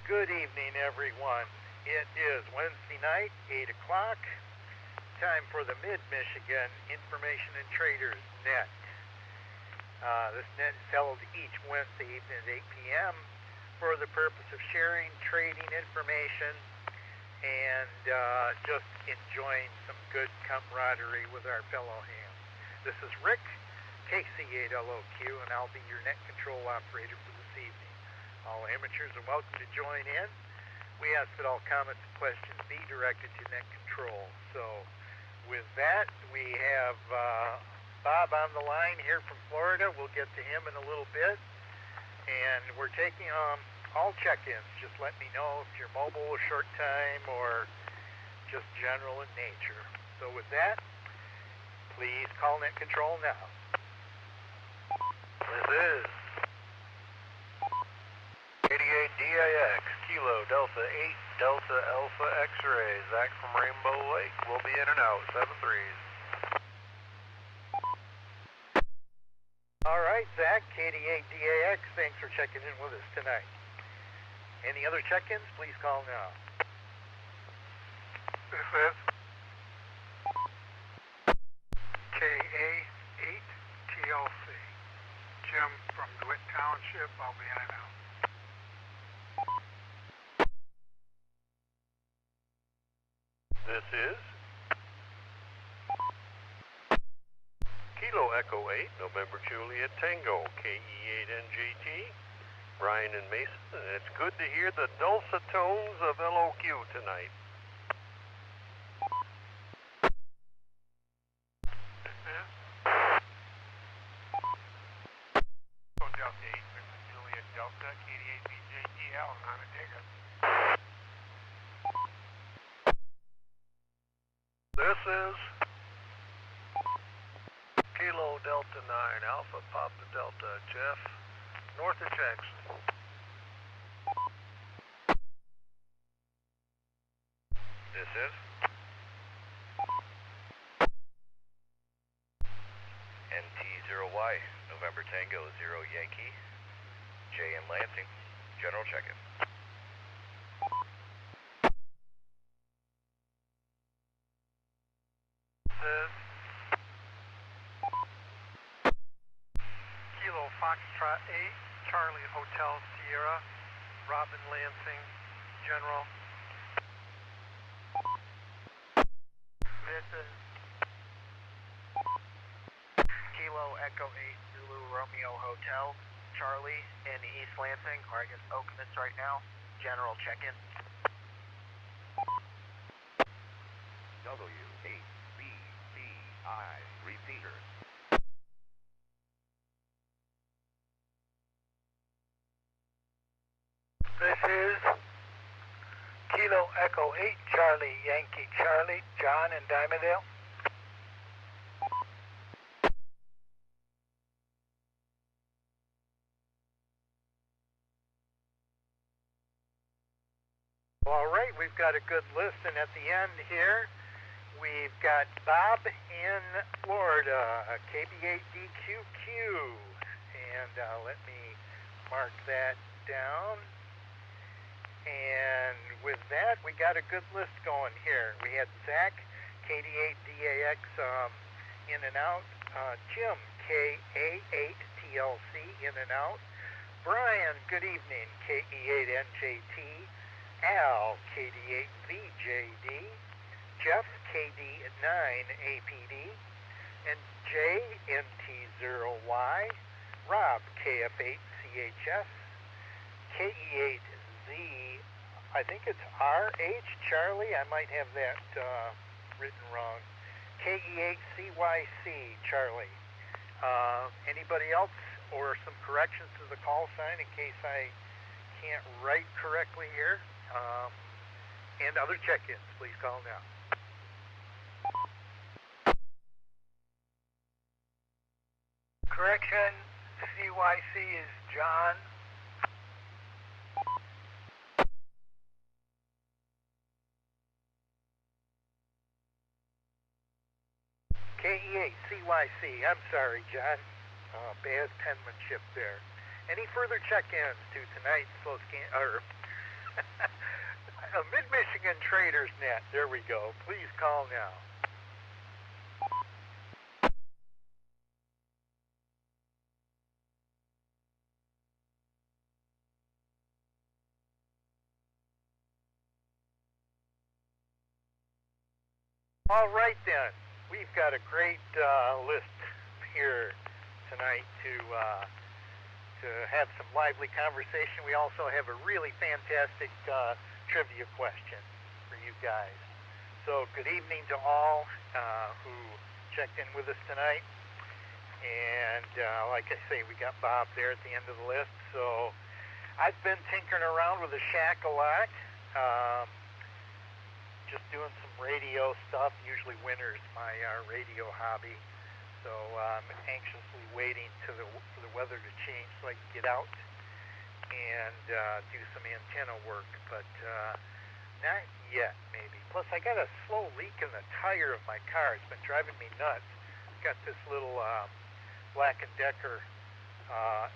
Good evening, everyone. It is Wednesday night, 8 o'clock. Time for the Mid-Michigan Information and Traders Net. This net is held each Wednesday evening at 8 p.m. for the purpose of sharing trading information and just enjoying some good camaraderie with our fellow hams. This is Rick, KC8LOQ, and I'll be your net control operator for this evening. All amateurs are welcome to join in. We ask that all comments and questions be directed to net control. So with that, we have Bob on the line here from Florida. We'll get to him in a little bit. And we're taking all check-ins. Just let me know if you're mobile a short time or just general in nature. So with that, please call net control now. This is 88DAX, Kilo Delta 8, Delta Alpha X-Ray. Zach from Rainbow Lake will be in and out, 7-3s. All right, Zach, KD8DAX, thanks for checking in with us tonight. Any other check-ins, please call now. This is KA8TLC, Jim from DeWitt Township. I'll be in and out. This is Kilo Echo 8, November Juliet Tango, KE8NJT, Brian and Mason, and it's good to hear the dulcet tones of LOQ tonight. This is Delta 8, Mr. Juliet Delta, KD8BJT, Alan on a digger. This is Kilo Delta 9, Alpha Papa Delta, Jeff, north of Jackson. This is NT0Y, November Tango 0 Yankee, J in Lansing, general check-in. Kilo Foxtrot 8, Charlie Hotel Sierra, Robin Lansing, General. This is Kilo Echo 8, Zulu Romeo Hotel, Charlie in East Lansing, or I guess Okemos right now, general check-in. WHBCI repeater. This is Kilo Echo 8, Charlie Yankee Charlie, John in Dimondale. All right, we've got a good list, and at the end here, we've got Bob in Florida, KB8DQQ, and let me mark that down. And with that, we got a good list going here. We had Zach, KD8DAX, in and out. Jim, KA8TLC, in and out. Brian, good evening, KE8NJT. Al, KD8VJD. Jeff, KD9APD. And Jay, NT0Y. Rob, KF8CHS. KE8Z, I think it's RH, Charlie. I might have that written wrong. KE8CYC, Charlie. Anybody else or some corrections to the call sign in case I can't write correctly here? And other check-ins, please call now. Correction, CYC is John. KE8CYC, I'm sorry, John. Bad penmanship there. Any further check-ins to tonight's Mid-Michigan Traders Net. There we go. Please call now. All right then, we've got a great list here tonight to have some lively conversation. We also have a really fantastic trivia question for you guys. So good evening to all who checked in with us tonight. And like I say, we got Bob there at the end of the list. So I've been tinkering around with the shack a lot. Just doing some radio stuff. Usually winter's my radio hobby, so I'm anxiously waiting for the weather to change so I can get out and do some antenna work, but not yet maybe. Plus I got a slow leak in the tire of my car. It's been driving me nuts. Got this little Black & Decker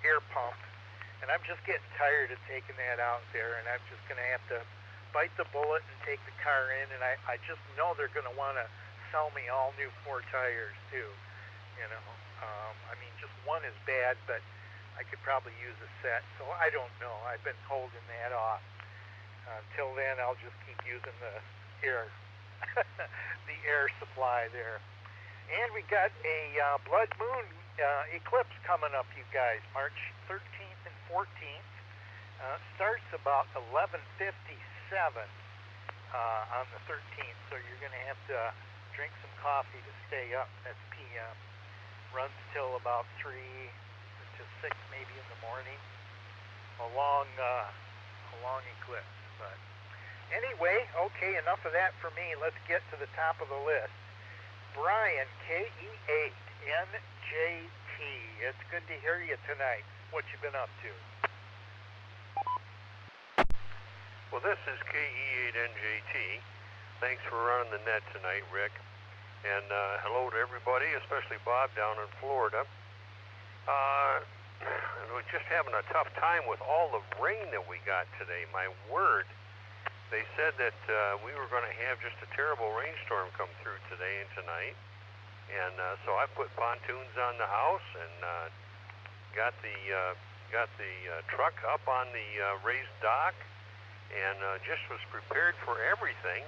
air pump, and I'm just getting tired of taking that out there, and I'm just going to have to bite the bullet and take the car in, and I just know they're going to want to sell me all new 4 tires too, you know. I mean, just one is bad, but I could probably use a set, so I don't know. I've been holding that off. Until then, I'll just keep using the air the air supply there. And we got a blood moon eclipse coming up, you guys, March 13th and 14th. Starts about 11:57 on the 13th, so you're going to have to drink some coffee to stay up. That's p.m. Runs till about 3 to 6 maybe in the morning. A long eclipse. But anyway, okay, enough of that for me. Let's get to the top of the list. Brian, KE8NJT. It's good to hear you tonight. What you been up to? Well, this is KE8NJT. Thanks for running the net tonight, Rick. And hello to everybody, especially Bob down in Florida. We're just having a tough time with all the rain that we got today. My word. They said that we were going to have just a terrible rainstorm come through today and tonight. And so I put pontoons on the house and got the truck up on the raised dock, and just was prepared for everything.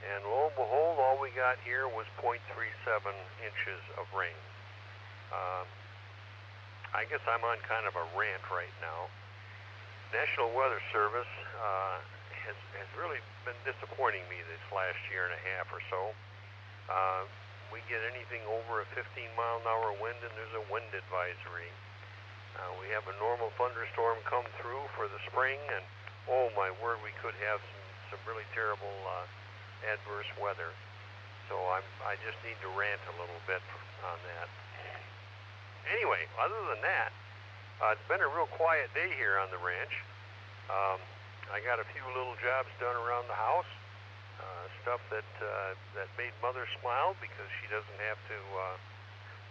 And lo and behold, all we got here was 0.37 inches of rain. I guess I'm on kind of a rant right now. National Weather Service has really been disappointing me this last year and a half or so. We get anything over a 15-mile-an-hour wind, and there's a wind advisory. We have a normal thunderstorm come through for the spring, and oh my word, we could have some really terrible adverse weather. So I just need to rant a little bit on that. Anyway, other than that, it's been a real quiet day here on the ranch. I got a few little jobs done around the house, stuff that made Mother smile because she doesn't have to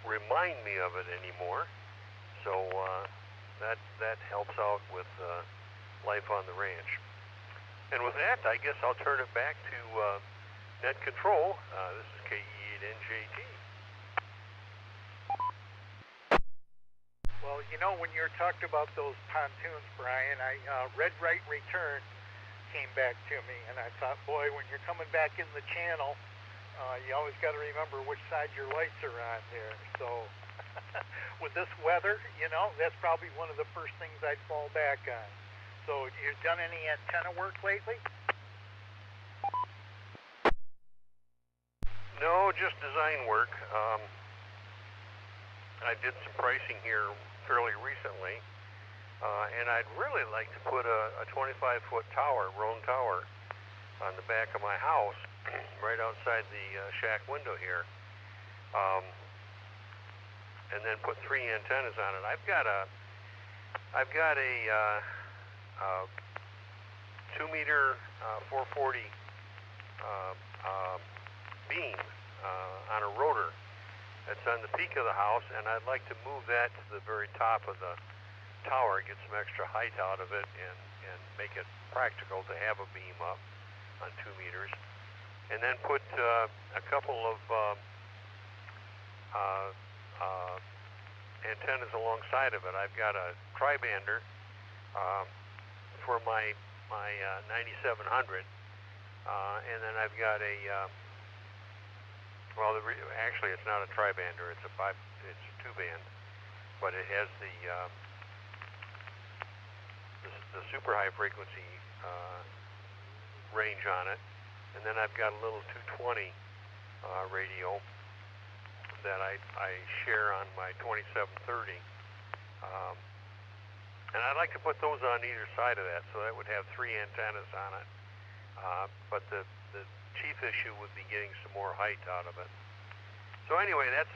remind me of it anymore. So that helps out with life on the ranch. And with that, I guess I'll turn it back to Net Control. This is KE8NJT. Well, you know, when you're talking about those pontoons, Brian, Red Right Return came back to me, and I thought, boy, when you're coming back in the channel, you always got to remember which side your lights are on there. So with this weather, you know, that's probably one of the first things I'd fall back on. So you've done any antenna work lately? No, just design work. I did some pricing here fairly recently, and I'd really like to put a 25-foot tower, Roan tower, on the back of my house, right outside the shack window here, and then put 3 antennas on it. I've got a 2-meter 440 beam on a rotor that's on the peak of the house, and I'd like to move that to the very top of the tower, get some extra height out of it, and make it practical to have a beam up on 2 meters, and then put a couple of antennas alongside of it. I've got a tri-bander for my 9700, and then I've got a actually it's not a tri-bander, it's a 2-band, but it has the super high frequency range on it, and then I've got a little 220 radio that I share on my 2730, and I'd like to put those on either side of that, so that would have 3 antennas on it. But the chief issue would be getting some more height out of it. So anyway, that's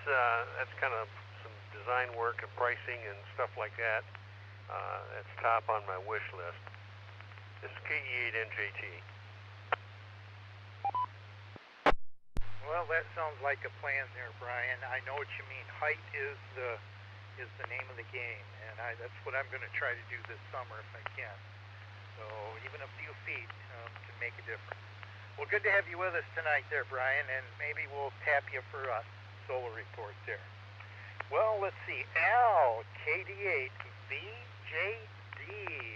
kind of some design work and pricing and stuff like that. That's top on my wish list. This is KE8NJT. Well, that sounds like a plan there, Brian. I know what you mean. Height is the name of the game, and that's what I'm going to try to do this summer if I can. So even a few feet can make a difference. Well, good to have you with us tonight there, Brian, and maybe we'll tap you for a solar report there. Well, let's see. Al, KD8, VJD,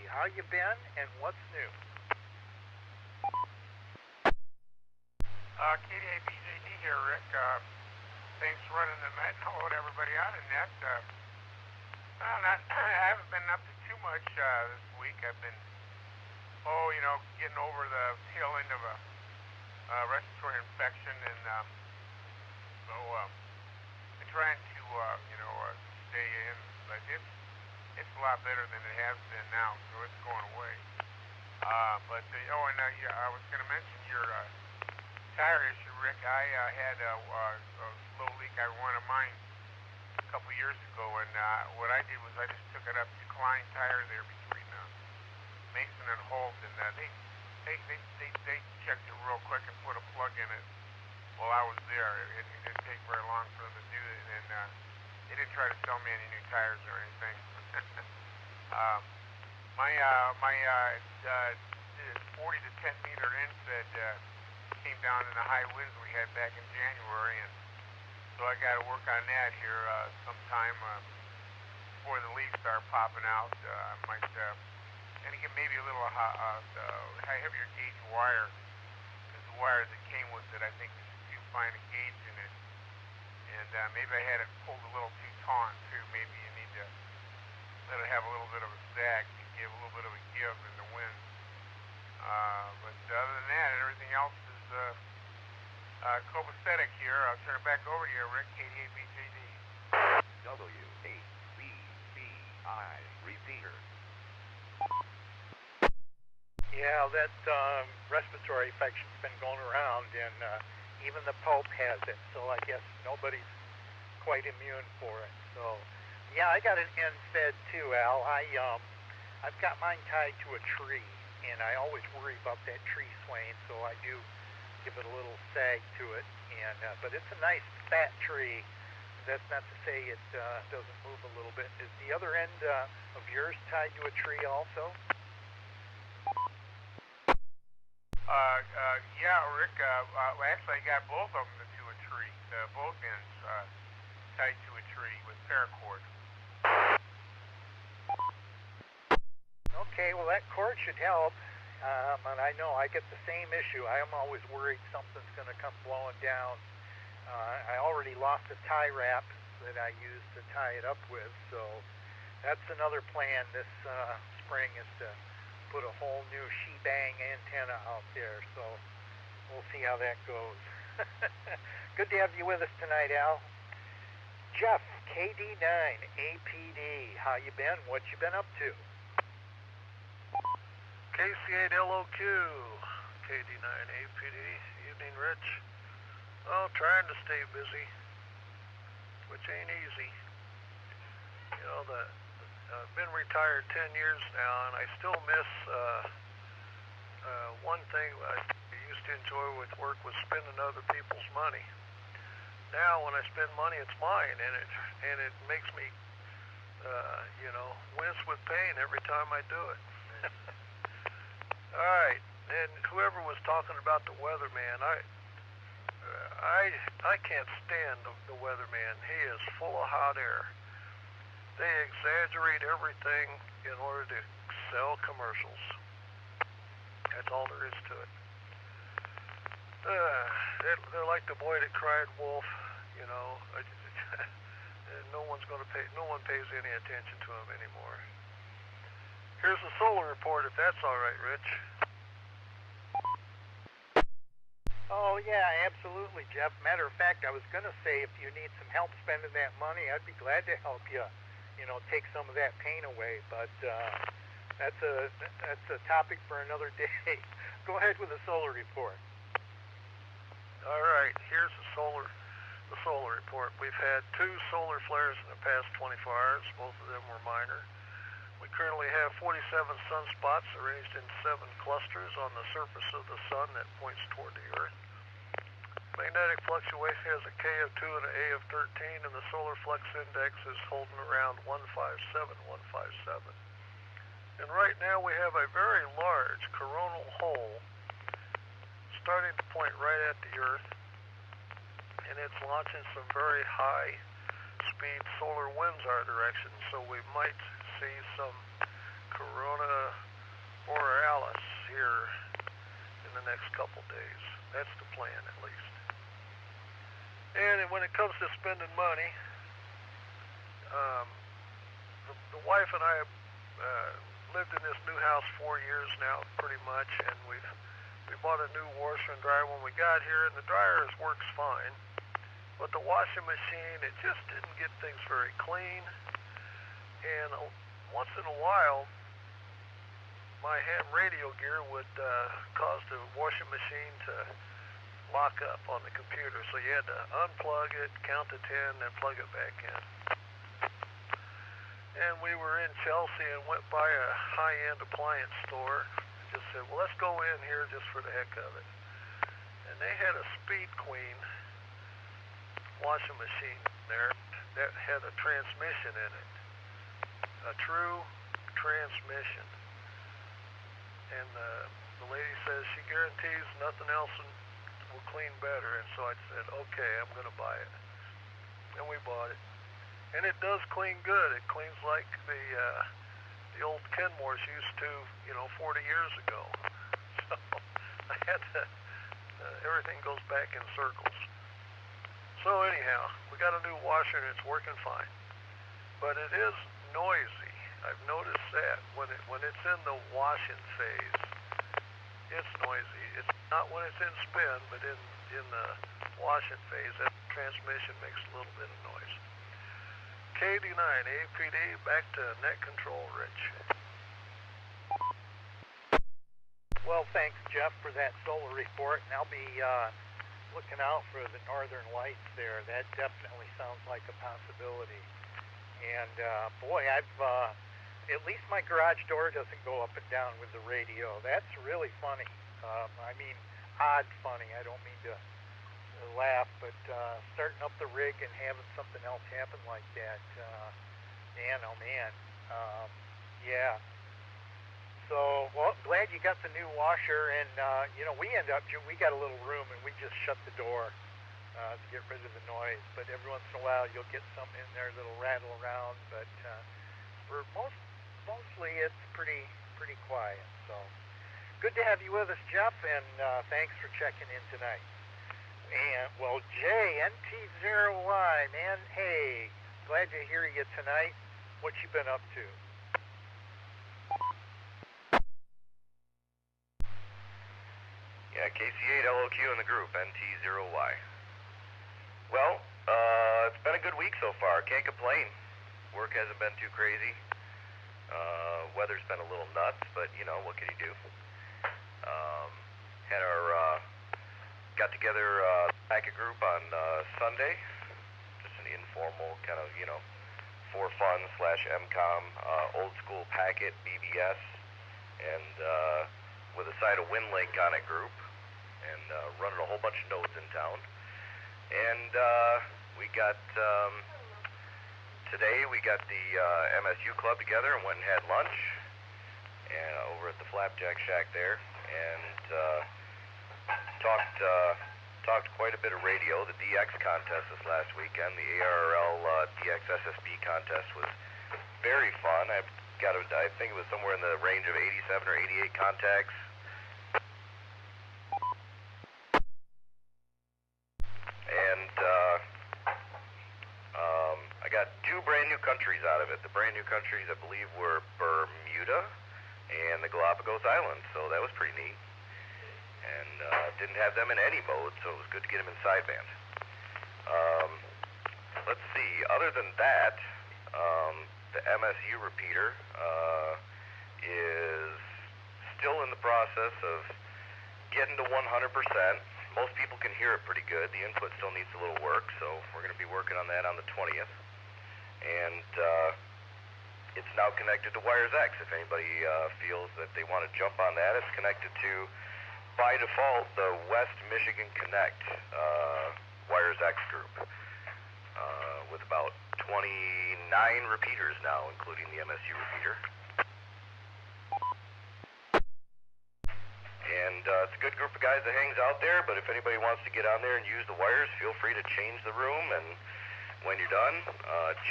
how you been and what's new? KD8 BJD here, Rick. Thanks for running the net. Hello to everybody out in net. I haven't been up to too much this week. I've been, getting over the tail end of a respiratory infection, and so I'm trying to, stay in. But it's a lot better than it has been now, so it's going away. I was going to mention your tire issue, Rick. I had a slow leak on one of mine a couple years ago, and what I did was I just took it up to Klein Tire there between Mason and Holt, and they checked it real quick and put a plug in it while I was there. It didn't take very long for them to do it, and they didn't try to sell me any new tires or anything. My 40 to 10 meter infed came down in the high winds we had back in January, and so I got to work on that here sometime before the leaves start popping out. I might and get maybe a little heavier gauge wire, because the wire that came with it, I think there's a few fine gauge in it, and maybe I had it pulled a little too taut too. Maybe you need to let it have a little bit of a sag to give a little bit of a give in the wind. But other than that, everything else is copacetic here. I'll turn it back over to you, Rick, KD8BJD. WACBI receiver. Yeah, that respiratory infection's been going around, and even the Pope has it, so I guess nobody's quite immune for it. So, yeah, I got an end fed too, Al. I've got mine tied to a tree, and I always worry about that tree swaying, so I do give it a little sag to it. And but it's a nice fat tree. That's not to say it doesn't move a little bit. Is the other end of yours tied to a tree also? Yeah, Rick. Actually, I got both of them to a tree. Both ends tied to a tree with paracord. Okay, well that cord should help. And I know I get the same issue. I am always worried something's going to come blowing down. I already lost a tie wrap that I used to tie it up with, so that's another plan this spring is to put a whole new shebang antenna out there, so we'll see how that goes. Good to have you with us tonight, Al. Jeff, KD9, APD, how you been? What you been up to? KC8LOQ, KD9 APD, evening, Rich. Oh, trying to stay busy, which ain't easy. You know, I've been retired 10 years now, and I still miss one thing I used to enjoy with work was spending other people's money. Now, when I spend money, it's mine, and it makes me, wince with pain every time I do it. All right, and whoever was talking about the weatherman, I can't stand the weatherman. He is full of hot air. They exaggerate everything in order to sell commercials. That's all there is to it. They're like the boy that cried wolf, you know. No one pays any attention to him anymore. Here's the solar report, if that's all right, Rich. Oh, yeah, absolutely, Jeff. Matter of fact, I was going to say if you need some help spending that money, I'd be glad to help you, take some of that pain away. But that's a topic for another day. Go ahead with the solar report. All right, here's the solar report. We've had 2 solar flares in the past 24 hours. Both of them were minor. We currently have 47 sunspots arranged in 7 clusters on the surface of the sun that points toward the Earth. Magnetic fluctuation has a K of 2 and an A of 13, and the solar flux index is holding around 157. And right now we have a very large coronal hole starting to point right at the Earth, and it's launching some very high speed solar winds our direction, so we might see some corona borealis here in the next couple days. That's the plan, at least. And when it comes to spending money, the wife and I have lived in this new house 4 years now, pretty much, and we bought a new washer and dryer when we got here, and the dryer works fine. But the washing machine, it just didn't get things very clean. And once in a while, my ham radio gear would cause the washing machine to lock up on the computer. So you had to unplug it, count to 10, then plug it back in. And we were in Chelsea and went by a high-end appliance store. Just said, well, let's go in here just for the heck of it. And they had a Speed Queen washing machine there that had a transmission in it, a true transmission. And the lady says she guarantees nothing else will clean better. And so I said, okay, I'm going to buy it. And we bought it. And it does clean good. It cleans like the old Kenmores used to, 40 years ago. So I had to, everything goes back in circles. So anyhow, we got a new washer and it's working fine. But it is noisy. I've noticed that when it's in the washing phase, it's noisy. It's not when it's in spin, but in the washing phase, that transmission makes a little bit of noise. KD9 APD, back to net control, Rich. Well, thanks, Jeff, for that solar report, and I'll be looking out for the northern lights there. That definitely sounds like a possibility. And boy, I've at least my garage door doesn't go up and down with the radio. That's really funny. Odd funny. I don't mean to laugh, but starting up the rig and having something else happen like that, man, oh man, yeah. So, well, glad you got the new washer, and we got a little room, and we just shut the door to get rid of the noise. But every once in a while, you'll get something in there that'll rattle around. But for mostly, it's pretty quiet. So, good to have you with us, Jeff, and thanks for checking in tonight. And well, Jay, NT0Y, man, hey, glad to hear you tonight. What you been up to? Yeah, KC8LOQ in the group, NT0Y. Well, it's been a good week so far. Can't complain. Work hasn't been too crazy. Weather's been a little nuts, but, what can you do? Had our, got together packet group on Sunday. Just an informal kind of, for fun / MCOM, old school packet, BBS, and with a side of WinLink on it group, and running a whole bunch of nodes in town. And we got, today we got the MSU club together and went and had lunch, and over at the Flapjack Shack there, and talked quite a bit of radio. The DX contest this last weekend, the ARRL DX SSB contest, was very fun. I think it was somewhere in the range of 87 or 88 contacts. And I got 2 brand new countries out of it. The brand new countries, I believe, were Bermuda and the Galapagos Islands, so that was pretty neat. And didn't have them in any mode, so it was good to get them in sideband. Let's see, other than that, the MSU repeater is still in the process of getting to 100%. Most people can hear it pretty good. The input still needs a little work, so we're going to be working on that on the 20th. And it's now connected to Wires X. If anybody feels that they want to jump on that, it's connected to, by default, the West Michigan Connect Wires X group, with about 29 repeaters now, including the MSU repeater. And it's a good group of guys that hangs out there, but if anybody wants to get on there and use the wires, feel free to change the room, and when you're done,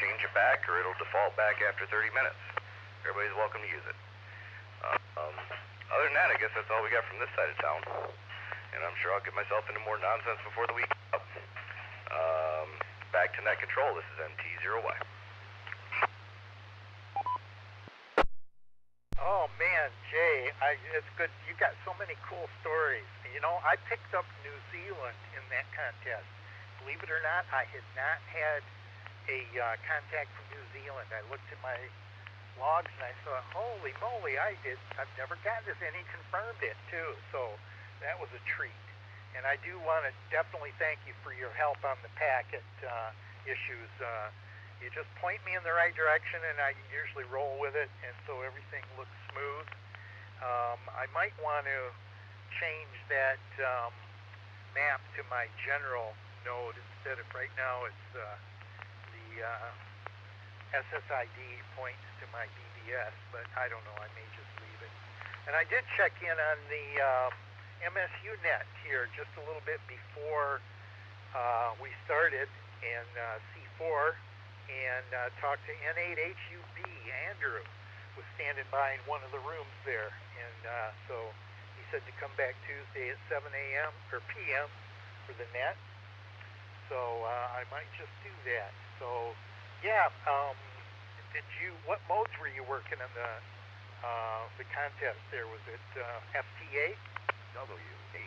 change it back, or it'll default back after 30 minutes. Everybody's welcome to use it. Other than that, I guess that's all we got from this side of town. And I'm sure I'll get myself into more nonsense before the week up. Back to net control. This is MT0Y. Oh man, Jay, it's good. You got so many cool stories. You know, I picked up New Zealand in that contest. Believe it or not, I had not had a contact from New Zealand. I looked at my logs and I thought, holy moly, I've never gotten this, and he confirmed it too. So that was a treat. And I do want to definitely thank you for your help on the packet issues. You just point me in the right direction, and I usually roll with it, and so everything looks smooth. I might want to change that map to my general node instead of right now. It's the SSID points to my BBS, but I don't know. I may just leave it. And I did check in on the MSU net here just a little bit before we started in C4, and talked to N8HUB. Andrew was standing by in one of the rooms there, and so he said to come back Tuesday at 7 a.m. or p.m. for the net. So I might just do that. So yeah, what modes were you working on the contest there? Was it FT8? W8BCI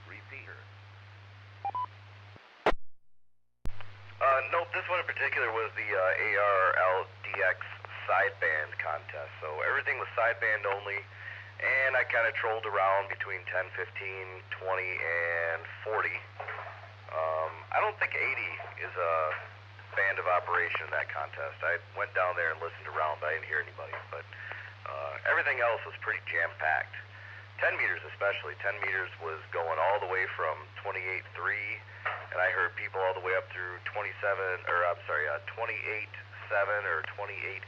repeater. Nope, this one in particular was the ARRL DX sideband contest. So everything was sideband only, and I kind of trolled around between 10, 15, 20, and 40. I don't think 80 is a band of operation in that contest. I went down there and listened around, but I didn't hear anybody. But everything else was pretty jam-packed. 10 meters especially. 10 meters was going all the way from 28.3, and I heard people all the way up through 28.7 or 28.8.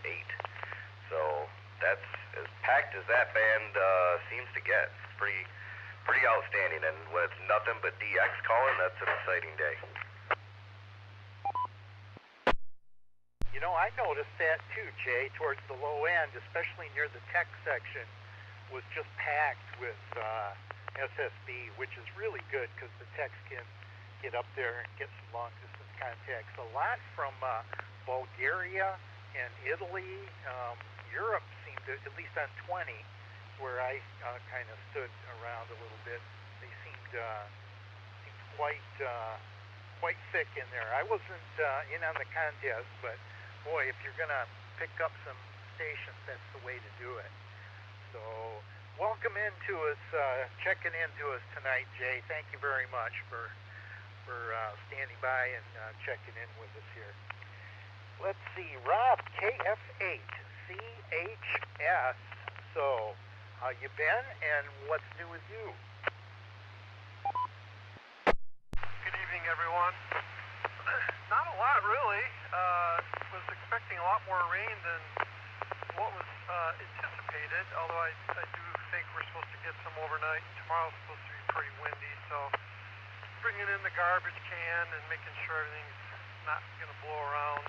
So that's as packed as that band seems to get. It's pretty outstanding, and when it's nothing but DX calling, that's an exciting day. You know, I noticed that too, Jay, towards the low end, especially near the tech section, was just packed with SSB, which is really good because the techs can get up there and get some long-distance contacts. A lot from Bulgaria and Italy. Europe seemed to, at least on 20, where I kind of stood around a little bit, they seemed quite thick in there. I wasn't in on the contest, but boy, if you're going to pick up some stations, that's the way to do it. So, welcome into us, checking into us tonight, Jay. Thank you very much for standing by and checking in with us here. Let's see, Rob, KF8CHS. So, how you been, and what's new with you? Good evening, everyone. Not a lot, really. Was expecting a lot more rain than what was anticipated, although I do think we're supposed to get some overnight. Tomorrow's supposed to be pretty windy, so bringing in the garbage can and making sure everything's not going to blow around.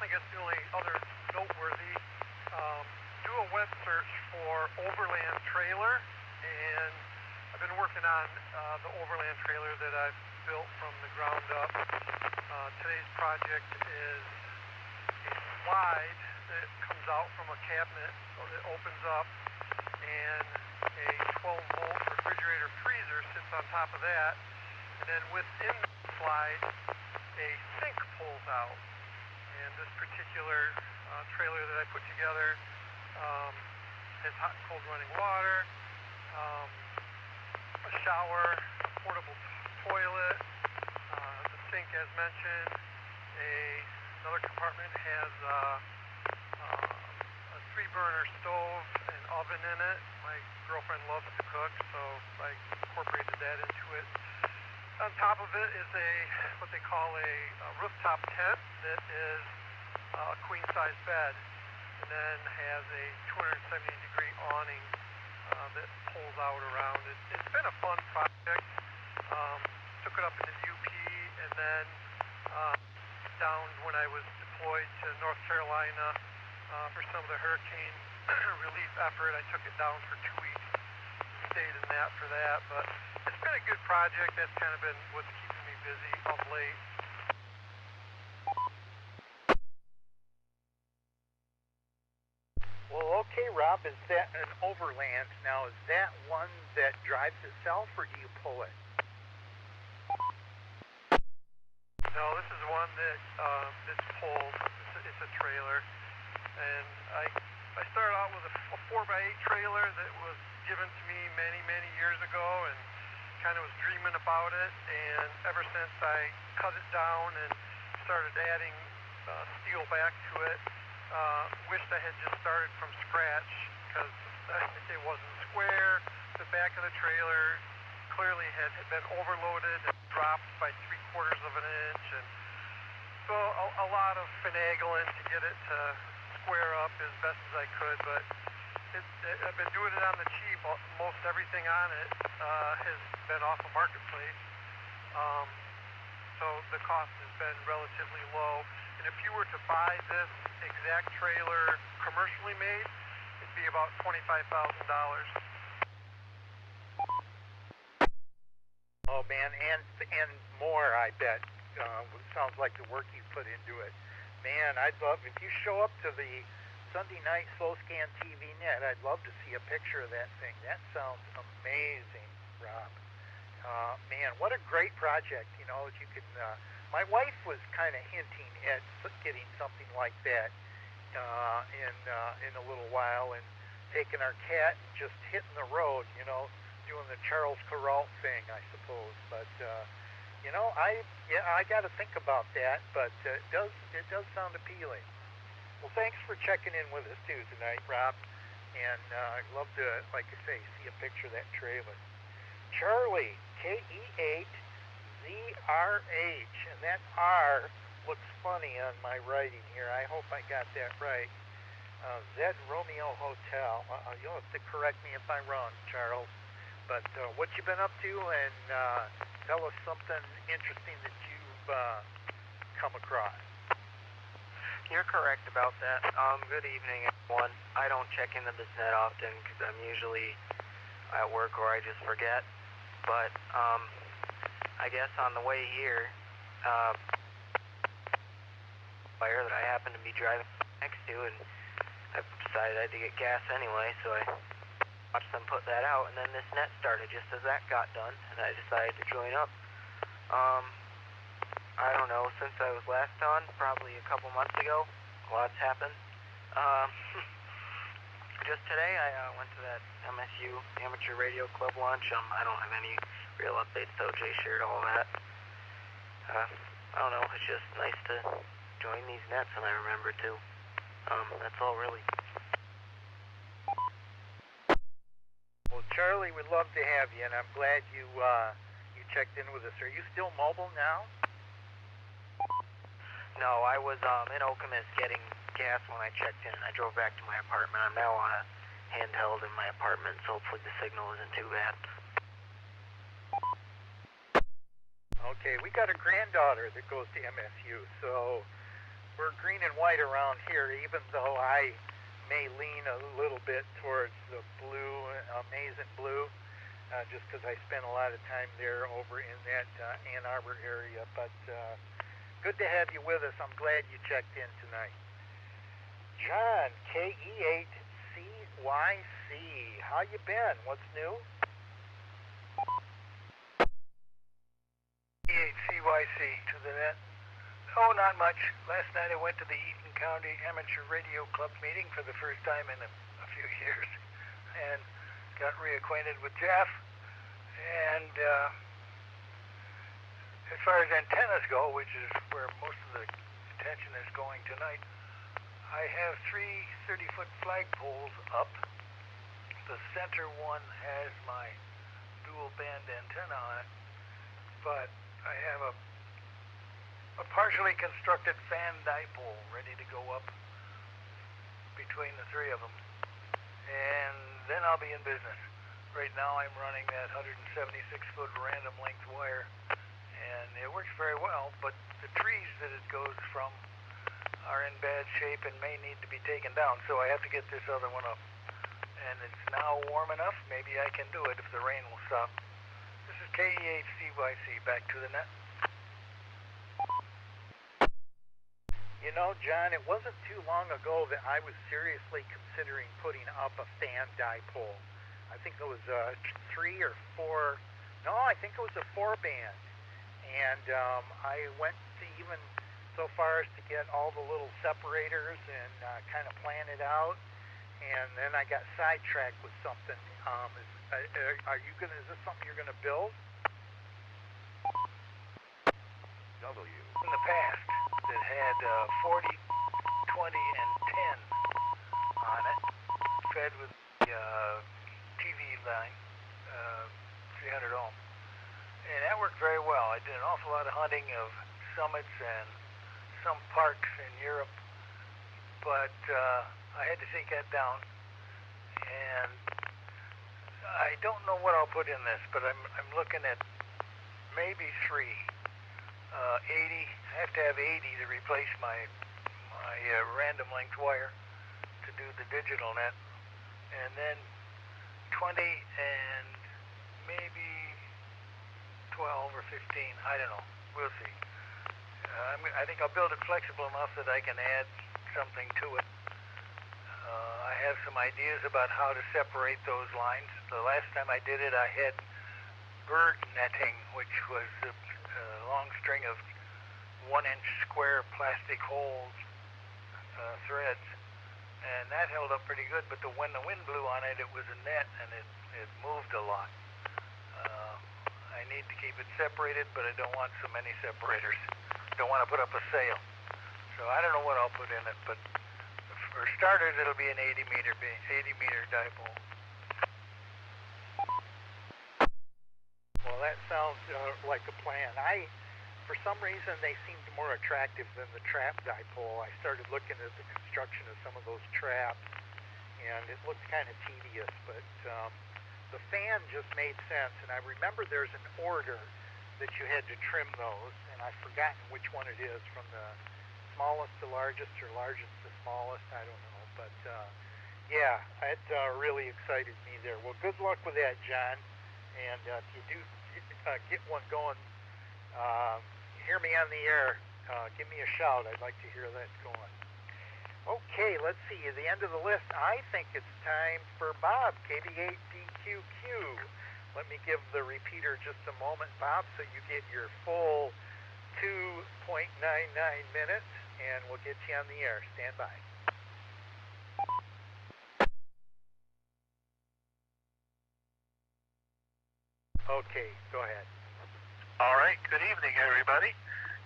I guess the only other noteworthy, do a web search for overland trailer, and I've been working on the overland trailer that I've built from the ground up. Today's project is a slide that comes out from a cabinet that opens up, and a 12-volt refrigerator freezer sits on top of that, and then within the slide a sink pulls out. And this particular trailer that I put together has hot and cold running water, a shower, a portable toilet, the sink as mentioned. Another compartment has a 3-burner stove and oven in it. My girlfriend loves to cook, so I incorporated that into it. On top of it is what they call a rooftop tent that is a queen-size bed, and then has a 270-degree awning that pulls out around. It's been a fun project. Took it up in the UP, and then down when I was deployed to North Carolina for some of the hurricane relief effort. I took it down for 2 weeks, stayed in that for that, but it's been a good project. That's kind of been what's keeping me busy of late. Well, okay, Rob, is that an overland? Now, is that one that drives itself, or do you pull it? No, this is one that's pulled. It's a trailer, and I started out with a 4x8 trailer that was given to me many years ago, and kind of was dreaming about it. And ever since I cut it down and started adding steel back to it, wished I had just started from scratch, because it wasn't square. The back of the trailer clearly had been overloaded and dropped by 3/4 of an inch, and so a lot of finagling to get it to square up as best as I could. But I've been doing it on the cheap. Most everything on it has been off the marketplace, so the cost has been relatively low. And if you were to buy this exact trailer commercially made, it'd be about $25,000. Oh man, and more, I bet. Sounds like the work you put into it. Man, I'd love, if you show up to the Sunday night Slow Scan TV net, I'd love to see a picture of that thing. That sounds amazing, Rob. Man, what a great project, you know, that you could, my wife was kind of hinting at getting something like that in a little while, and taking our cat and just hitting the road, you know, doing the Charles Corral thing, I suppose. But you know, I got to think about that. But it does sound appealing. Well, thanks for checking in with us too tonight, Rob. And I'd love to, like I say, see a picture of that trailer. Charlie, KE8ZRH, and that R looks funny on my writing here. I hope I got that right. Z Romeo Hotel. You'll have to correct me if I'm wrong, Charles. But what you been up to, and tell us something interesting that you've come across. You're correct about that. Good evening, everyone. I don't check into this net often because I'm usually at work or I just forget. But I guess on the way here, fire that I happen to be driving next to, and I decided I had to get gas anyway, so I watched them put that out, and then this net started just as that got done, and I decided to join up. I don't know, since I was last on, probably a couple months ago, a lot's happened. Just today I went to that MSU Amateur Radio Club launch. I don't have any real updates though. Jay shared all that. I don't know, it's just nice to join these nets, and I remember to. That's all really. Well, Charlie, we'd love to have you, and I'm glad you checked in with us. Are you still mobile now? No, I was in Okemos getting gas when I checked in, and I drove back to my apartment. I'm now on a handheld in my apartment, so hopefully the signal isn't too bad. Okay, we got a granddaughter that goes to MSU, so we're green and white around here, even though I may lean a little bit towards the blue, amazing blue, just because I spent a lot of time there over in that Ann Arbor area. But good to have you with us. I'm glad you checked in tonight. John, KE8CYC, how you been? What's new? KE8CYC to the net. Oh, not much. Last night I went to the Eaton County Amateur Radio Club meeting for the first time in a few years and got reacquainted with Jeff. And as far as antennas go, which is where most of the attention is going tonight, I have 3 30-foot flagpoles up. The center one has my dual band antenna on it, but I have a partially constructed fan dipole ready to go up between the 3 of them, and then I'll be in business. Right now I'm running that 176-foot random length wire, and it works very well, but the trees that it goes from are in bad shape and may need to be taken down, so I have to get this other one up. And it's now warm enough, maybe I can do it if the rain will stop. This is KE8CYC, back to the net. You know, John, it wasn't too long ago that I was seriously considering putting up a fan dipole. I think it was a 3 or 4, no, I think it was a 4-band. And I went to even so far as to get all the little separators and kind of plan it out. And then I got sidetracked with something. Is this something you're gonna build? W. In the past, it had 40, 20, and 10 on it, fed with the TV line, 300 ohm. And that worked very well. I did an awful lot of hunting of summits and some parks in Europe, but I had to take that down. And I don't know what I'll put in this, but I'm looking at maybe 3. 80. I have to have 80 to replace my random length wire to do the digital net, and then 20 and maybe 12 or 15. I don't know. We'll see. I think I'll build it flexible enough that I can add something to it. I have some ideas about how to separate those lines. The last time I did it, I had bird netting, which was a long string of 1-inch square plastic holes, threads, and that held up pretty good. But when the wind blew on it, it was a net, and it moved a lot. I need to keep it separated, but I don't want so many separators. Don't want to put up a sail. So I don't know what I'll put in it, but for starters, it'll be an 80-meter dipole. Well, that sounds like a plan. For some reason, they seemed more attractive than the trap dipole. I started looking at the construction of some of those traps, and it looked kind of tedious, but the fan just made sense. And I remember there's an order that you had to trim those, and I've forgotten which one it is, from the smallest to largest or largest to smallest. I don't know, but yeah, it really excited me there. Well, good luck with that, John. And if you do get one going, hear me on the air. Give me a shout. I'd like to hear that going. Okay, let's see. At the end of the list, I think it's time for Bob, KB8DQQ. Let me give the repeater just a moment, Bob, so you get your full 2.99 minutes, and we'll get you on the air. Stand by. Okay, go ahead. All right, good evening, everybody.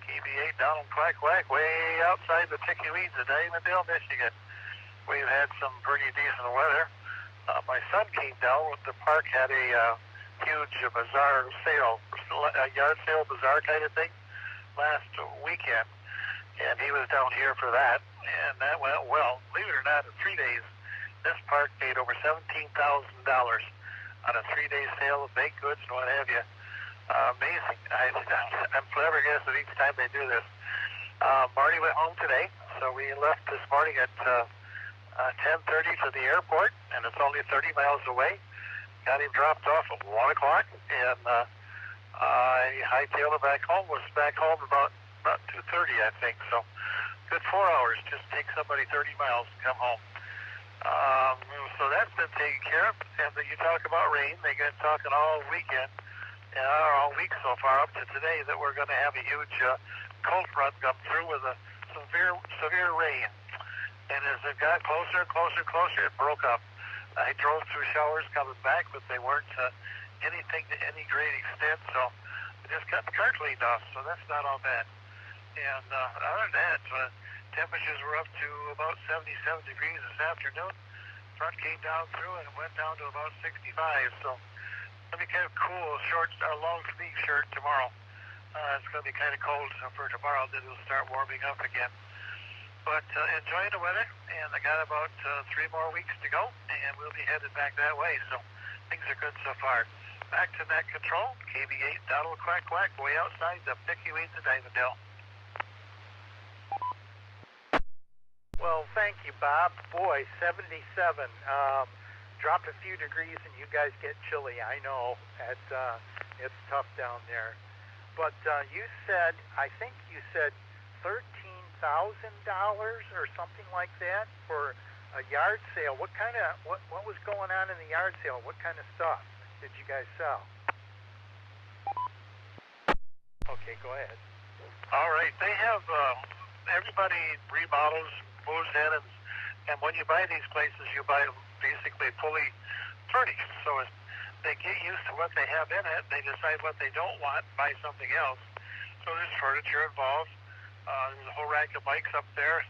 KB8 Donald Quack Quack, way outside the Ticky Weeds of Diamondale, Michigan. We've had some pretty decent weather. My son came down. The park had a huge bazaar sale, a yard sale bazaar kind of thing last weekend, and he was down here for that. and that went well. Believe it or not, in 3 days, this park made over $17,000 on a 3-day sale of baked goods and what have you. Amazing. I'm flabbergasted each time they do this. Marty went home today, so we left this morning at 10:30 to the airport, and it's only 30 miles away. Got him dropped off at 1 o'clock, and I hightailed him back home. Was back home about 2:30, I think. So good 4 hours. Just take somebody 30 miles to come home. So that's been taken care of. And then you talk about rain. They got talking all weekend, all week so far up to today, that we're going to have a huge cold front come through with a severe rain. And as it got closer and closer and closer, it broke up. I drove through showers coming back, but they weren't anything to any great extent, so I just got the car cleaned off, so that's not all bad. And other than that, temperatures were up to about 77 degrees this afternoon. Front came down through and it went down to about 65, so it'll be kind of cool, long sleeve shirt tomorrow. It's going to be kind of cold for tomorrow, then it'll start warming up again. But enjoying the weather, and I got about 3 more weeks to go, and we'll be headed back that way, so things are good so far. Back to net control, KB8, Donald Quack Quack, way outside the Picky Weeds of Divendale. Well, thank you, Bob. Boy, 77. Dropped a few degrees, and you guys get chilly. I know it's tough down there. But you said, I think you said $13,000 or something like that for a yard sale. What was going on in the yard sale? What kind of stuff did you guys sell? Okay, go ahead. All right, they have everybody remodels, moves in, and when you buy these places, you buy them basically fully furnished. So they get used to what they have in it. They decide what they don't want, buy something else. So there's furniture involved. There's a whole rack of bikes up there.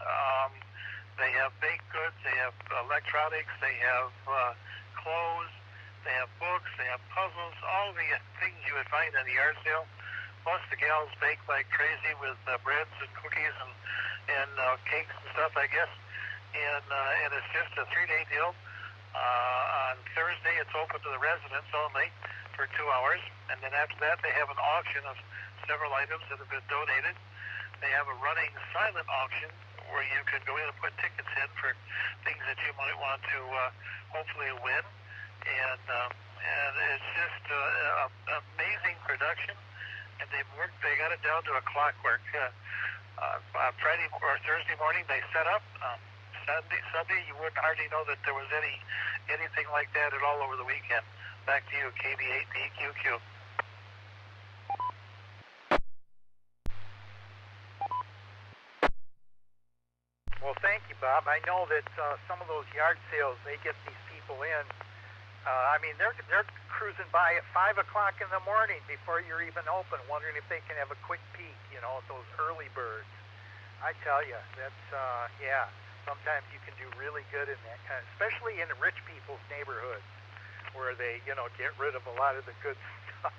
They have baked goods. They have electronics. They have clothes. They have books. They have puzzles. All the things you would find in the yard sale. Plus, the gals bake like crazy with breads and cookies and cakes and stuff, I guess. And it's just a 3-day deal. On Thursday, it's open to the residents only for 2 hours. And then after that, they have an auction of several items that have been donated. They have a running silent auction where you can go in and put tickets in for things that you might want to hopefully win. And it's just amazing production. And they got it down to a clockwork. Friday or Thursday morning, they set up. Sunday, you wouldn't hardly know that there was anything like that at all over the weekend. Back to you, KB8 PQQ. Well, thank you, Bob. I know that some of those yard sales, they get these people in. I mean, they're cruising by at 5 o'clock in the morning before you're even open, wondering if they can have a quick peek, those early birds. I tell you, that's, yeah, sometimes you can do really good in that kind of, especially in rich people's neighborhoods where they, get rid of a lot of the good stuff.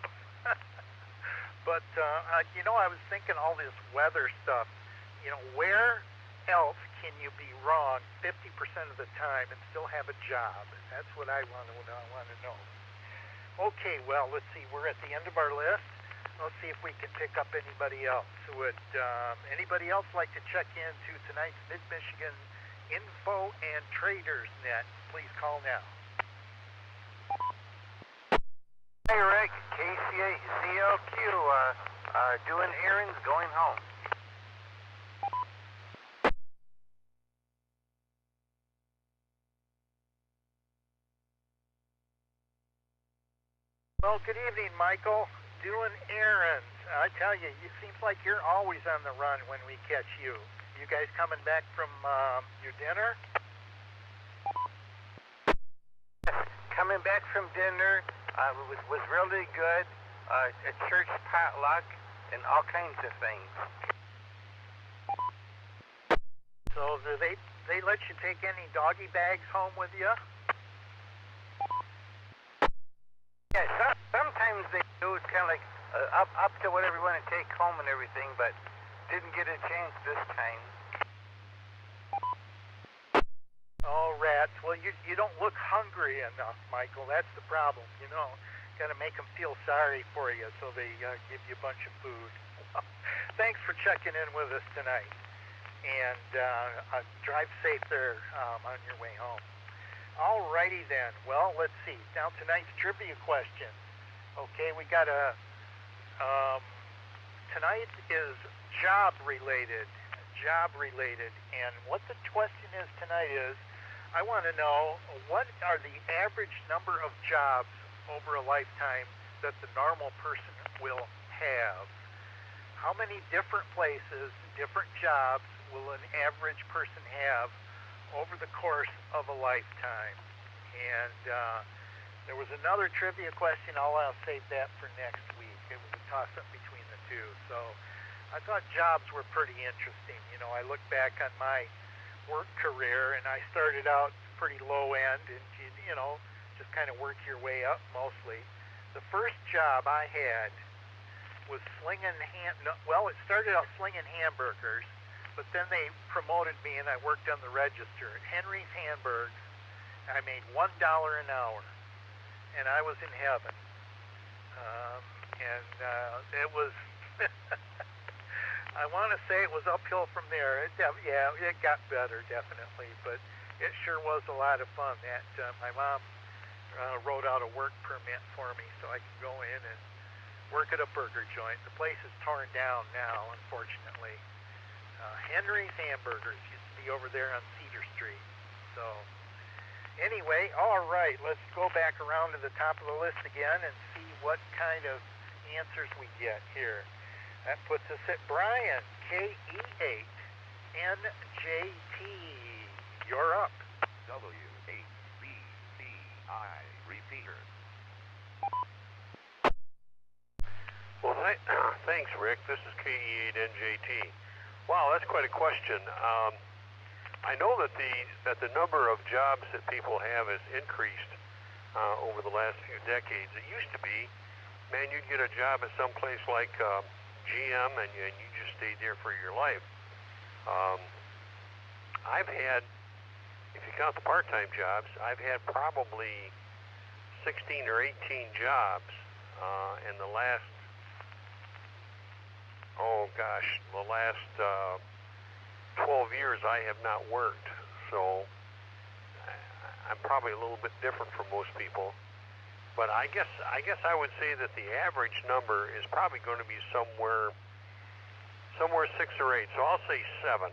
But, I was thinking all this weather stuff, where else can you be wrong 50% of the time and still have a job? That's what I want to know. Okay, well, let's see. We're at the end of our list. Let's see if we can pick up anybody else. Would anybody else like to check into tonight's Mid-Michigan Info and Traders Net? Please call now. Hey, Rick, KCLQ, doing errands, going home. Well, good evening, Michael. Doing errands. I tell you, it seems like you're always on the run when we catch you. You guys coming back from your dinner? Coming back from dinner, was really good. A church potluck and all kinds of things. So do they let you take any doggy bags home with you? Yeah, sometimes they do. It's kind of like up to whatever you want to take home and everything, but didn't get a chance this time. Well, you don't look hungry enough, Michael. That's the problem. You know, got to make them feel sorry for you, so they give you a bunch of food. Thanks for checking in with us tonight, and drive safe there on your way home. All righty then. Well, let's see. Now tonight's trivia question. Okay, we got a. Tonight is job related, and what the question is tonight is, I want to know what are the average number of jobs over a lifetime that the normal person will have? How many different places, different jobs will an average person have over the course of a lifetime? And there was another trivia question. I'll save that for next week. It was a toss-up between the two. So I thought jobs were pretty interesting. You know, I look back on my work career, and I started out pretty low end, and you know, just kind of work your way up mostly. The first job I had was it started out slinging hamburgers, but then they promoted me, and I worked on the register at Henry's Hamburgs. I made $1 an hour, and I was in heaven. It was. I want to say it was uphill from there. It got better, definitely, but it sure was a lot of fun. My mom wrote out a work permit for me so I could go in and work at a burger joint. The place is torn down now, unfortunately. Henry's Hamburgers used to be over there on Cedar Street. So anyway, all right, let's go back around to the top of the list again and see what kind of answers we get here. That puts us at Brian, KE8NJT. You're up. W8BBI repeater. Well, thanks, Rick. This is KE8NJT. Wow, that's quite a question. I know that the number of jobs that people have has increased over the last few decades. It used to be, man, you'd get a job at some place like GM, and you just stayed there for your life. I've had, if you count the part-time jobs, I've had probably 16 or 18 jobs in the last, the last 12 years I have not worked. So I'm probably a little bit different from most people. But I guess I would say that the average number is probably going to be somewhere 6 or 8. So I'll say 7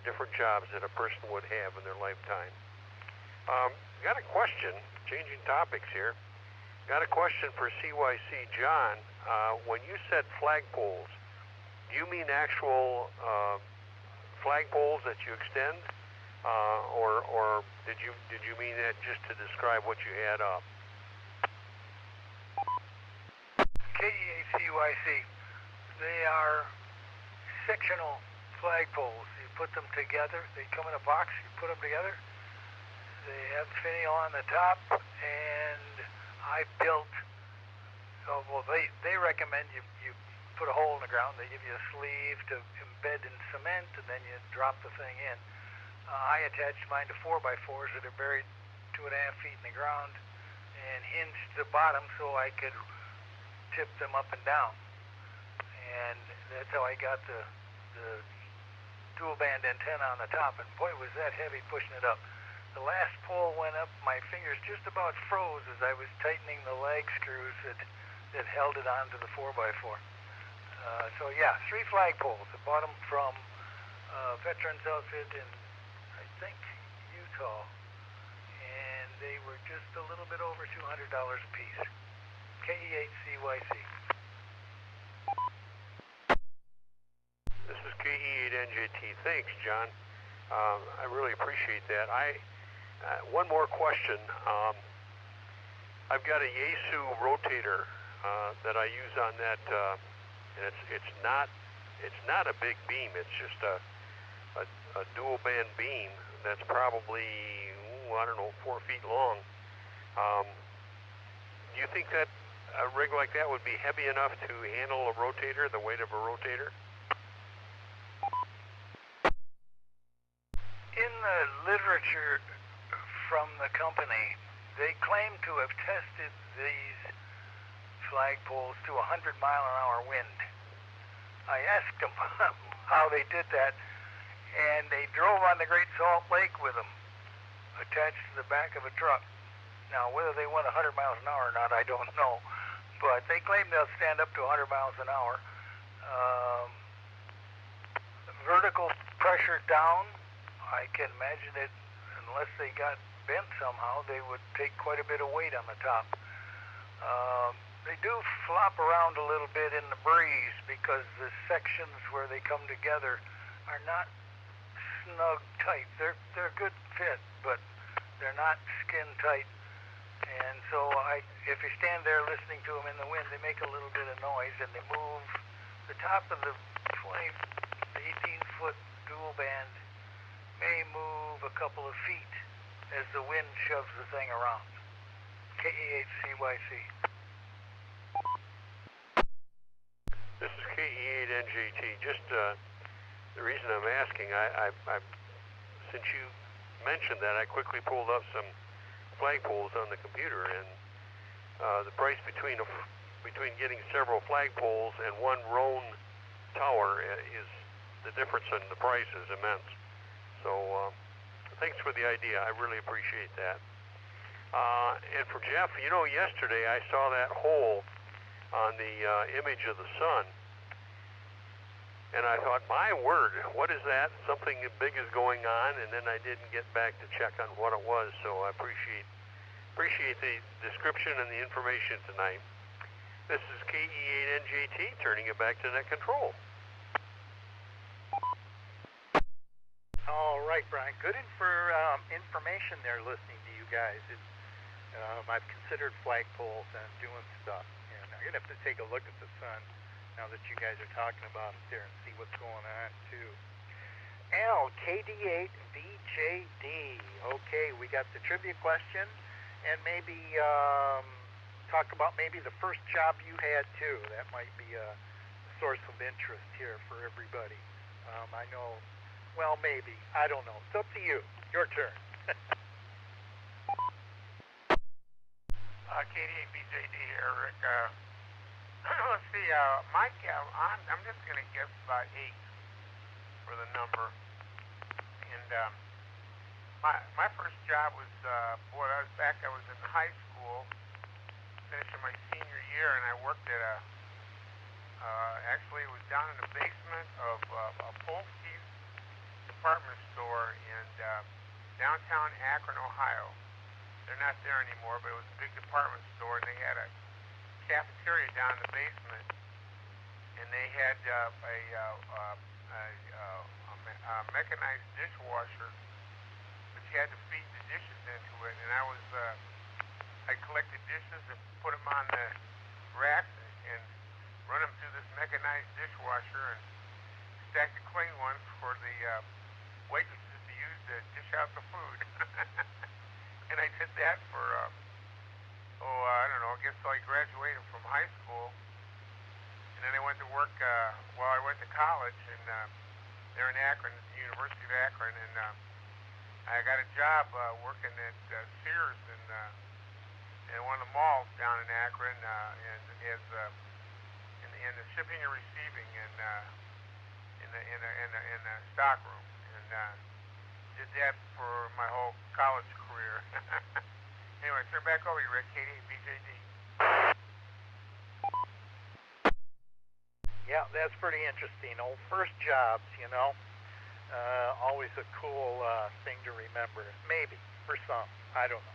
different jobs that a person would have in their lifetime. Got a question, changing topics here. Got a question for CYC John. When you said flagpoles, do you mean actual flagpoles that you extend? Or did you mean that just to describe what you had up? KEACYC, they are sectional flagpoles. You put them together. They come in a box. You put them together. They have finial on the top, and I built. They recommend you put a hole in the ground. They give you a sleeve to embed in cement, and then you drop the thing in. I attached mine to 4x4s that are buried 2.5 feet in the ground and hinged the bottom so I could tip them up and down. And that's how I got the dual band antenna on the top. And boy, was that heavy pushing it up. The last pole went up, my fingers just about froze as I was tightening the lag screws that held it onto the 4x4. So yeah, 3 flagpoles. I bought them from Veterans Outfit in, I think, Utah, and they were just a little bit over $200 a piece. KE8CYC. This is KE8NJT. Thanks, John. I really appreciate that. One more question. I've got a Yaesu rotator that I use on that, and it's not a big beam. It's just a dual band beam that's probably 4 feet long. Do you think that a rig like that would be heavy enough to handle a rotator, the weight of a rotator? In the literature from the company, they claim to have tested these flagpoles to 100-mile-an-hour wind. I asked them how they did that, and they drove on the Great Salt Lake with them, attached to the back of a truck. Now, whether they went 100 miles an hour or not, I don't know, but they claim they'll stand up to 100 miles an hour. Vertical pressure down, I can imagine it, unless they got bent somehow, they would take quite a bit of weight on the top. They do flop around a little bit in the breeze because the sections where they come together are not snug tight. They're a good fit, but they're not skin tight. And so if you stand there listening to them in the wind, they make a little bit of noise, and they move. The top of the 18-foot dual band may move a couple of feet as the wind shoves the thing around. KE8CYC. This is KE8NJT. Just the reason I'm asking, I since you mentioned that, I quickly pulled up some flagpoles on the computer, and the price between getting several flagpoles and one Roan tower is the difference in the price is immense. So thanks for the idea. I really appreciate that. And for Jeff, yesterday I saw that hole on the image of the sun, and I thought, my word, what is that? Something big is going on, and then I didn't get back to check on what it was. So I appreciate the description and the information tonight. This is KE8NJT, turning it back to net control. All right, Brian. Good information there listening to you guys. I've considered flagpoles and doing stuff. And I'm going to have to take a look at the sun now that you guys are talking about it there and see what's going on, too. KD8VJD. Okay, we got the trivia question, and maybe talk about maybe the first job you had, too. That might be a source of interest here for everybody. I know, well, maybe. I don't know. It's up to you. Your turn. KD8BJD here, Rick. Let's see, Mike, I'm just going to guess about 8 for the number. And my first job was, I was in high school, finishing my senior year, and I worked at actually it was down in the basement of a Polsky's department store in downtown Akron, Ohio. They're not there anymore, but it was a big department store, and they had a cafeteria down in the basement, and they had a mechanized dishwasher, but you had to feed the dishes into it, and I collected dishes and put them on the racks and run them through this mechanized dishwasher and stack the clean ones for the waitresses to use to dish out the food. And I did that for, I don't know, I guess till I graduated from high school. And then I went to work, I went to college, and there in Akron, at the University of Akron, and I got a job working at Sears in one of the malls down in Akron, and as in the shipping and receiving and in the stock room, and did that for my whole college career. Anyway, turn back over to you, Rick. KD8BJD. Yeah, that's pretty interesting. Old first jobs, always a cool thing to remember. Maybe, for some. I don't know.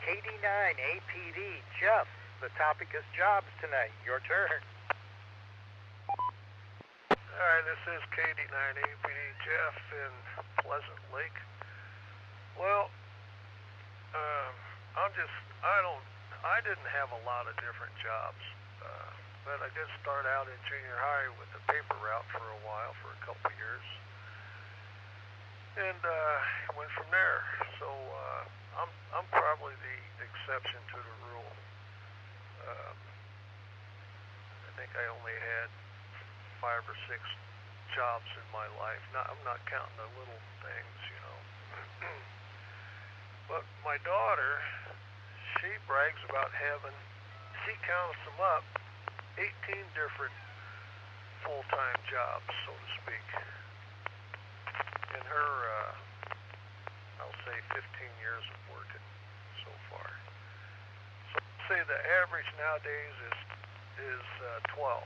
KD9APD, Jeff, the topic is jobs tonight. Your turn. All right, this is KD9APD, Jeff in Pleasant Lake. Well, I didn't have a lot of different jobs, but I did start out in junior high with the paper route for a while, for a couple of years, and went from there. So I'm probably the exception to the rule. I think I only had 5 or 6 jobs in my life. I'm not counting the little things, you know. But my daughter, she brags about having, she counts them up, 18 different full-time jobs, so to speak. In her, I'll say 15 years of working so far. So say the average nowadays is 12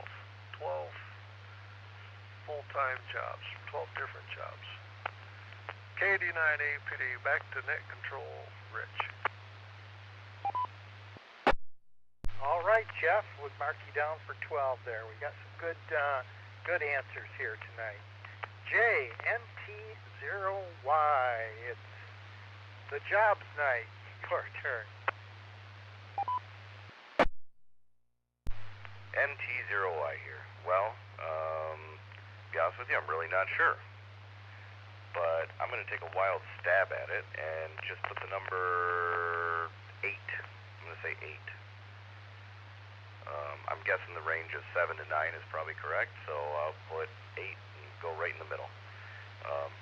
full-time jobs, 12 different jobs. KD9APD, back to net control, Rich. All right, Jeff, we'll mark you down for 12 there. We got some good answers here tonight. JNT0Y, it's the jobs night. Your turn. NT0Y here. Well, to be honest with you, I'm really not sure. But I'm going to take a wild stab at it and just put the number 8. I'm going to say 8. I'm guessing the range of 7 to 9 is probably correct, so I'll put 8 and go right in the middle.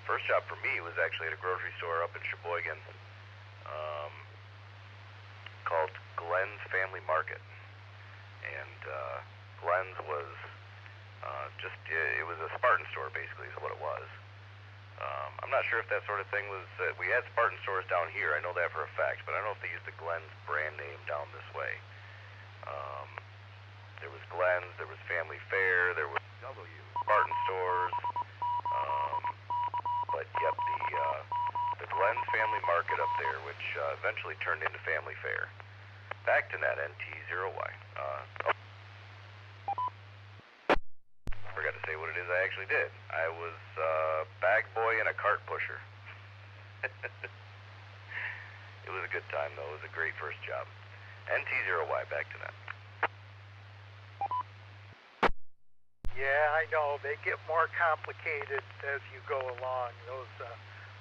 First job for me was actually at a grocery store up in Sheboygan called Glenn's Family Market. And Glenn's was it was a Spartan store, basically, is what it was. I'm not sure if that sort of thing was, we had Spartan stores down here, I know that for a fact, but I don't know if they used the Glenn's brand name down this way. There was Glenn's, there was Family Fare, there was Spartan stores, but yep, the Glenn's Family Market up there, which eventually turned into Family Fare. Back to net NT0Y. Forgot to say what it is I actually did. I was bag boy and a cart pusher. It was a good time though. It was a great first job. NT0Y, back to net. Yeah, I know. They get more complicated as you go along. Those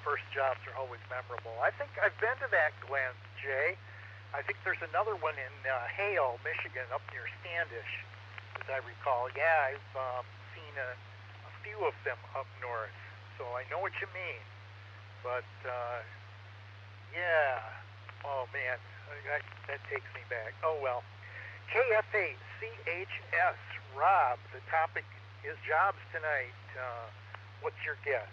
first jobs are always memorable. I think I've been to that Glenn's, Jay. I think there's another one in Hale, Michigan, up near Standish, as I recall. Yeah, I've seen a few of them up north, so I know what you mean. But, yeah. Oh, man, that takes me back. Oh, well. KF8CHS, Rob, the topic is jobs tonight. What's your guess?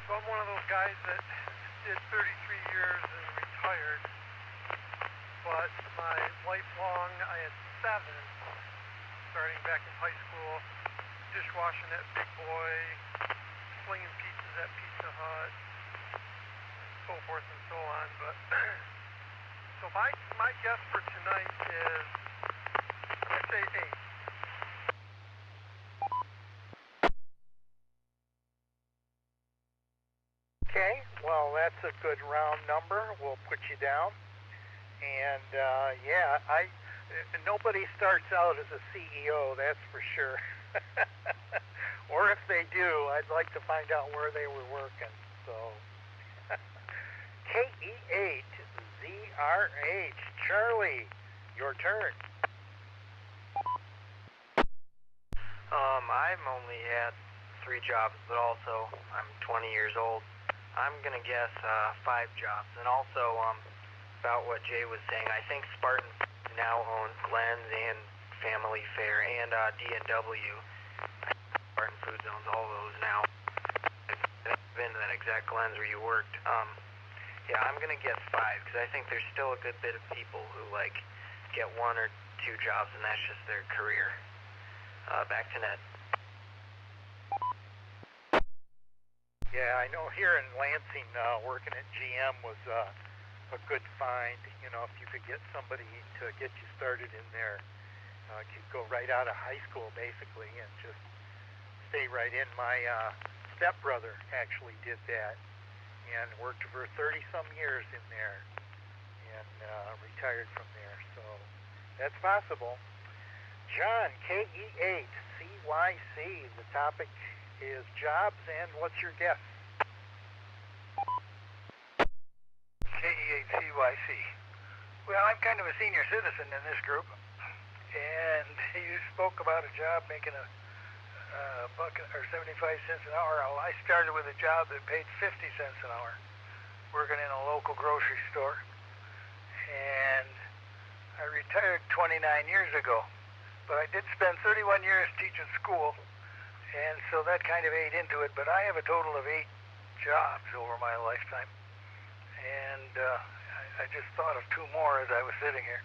So I'm one of those guys that did 33 years and retired, but my lifelong, I had 7, starting back in high school, dishwashing at Big Boy, slinging pizzas at Pizza Hut, so forth and so on. But so my guess for tonight is, let's say 8. Okay, well, that's a good round number. We'll put you down. And, yeah, nobody starts out as a CEO, that's for sure. Or if they do, I'd like to find out where they were working. So, KE8ZRH, Charlie, your turn. I've only had 3 jobs, but also I'm 20 years old. I'm going to guess 5 jobs. And also, about what Jay was saying, I think Spartan now owns Glenn's and Family Fare and D&W. Spartan Foods owns all those now. I've been to that exact Glenn's where you worked. Yeah, I'm going to guess 5, because I think there's still a good bit of people who, like, get 1 or 2 jobs, and that's just their career. Back to net. Yeah, I know here in Lansing, working at GM was a good find. You know, if you could get somebody to get you started in there, could go right out of high school, basically, and just stay right in. My stepbrother actually did that and worked for 30-some years in there and retired from there. So that's possible. John, KE8CYC, the topic is jobs, and what's your guess? KE8CYC. Well, I'm kind of a senior citizen in this group, and you spoke about a job making a buck or 75 cents an hour. Well, I started with a job that paid 50 cents an hour, working in a local grocery store, and I retired 29 years ago. But I did spend 31 years teaching school, and so that kind of ate into it. But I have a total of 8 jobs over my lifetime, and I just thought of 2 more as I was sitting here.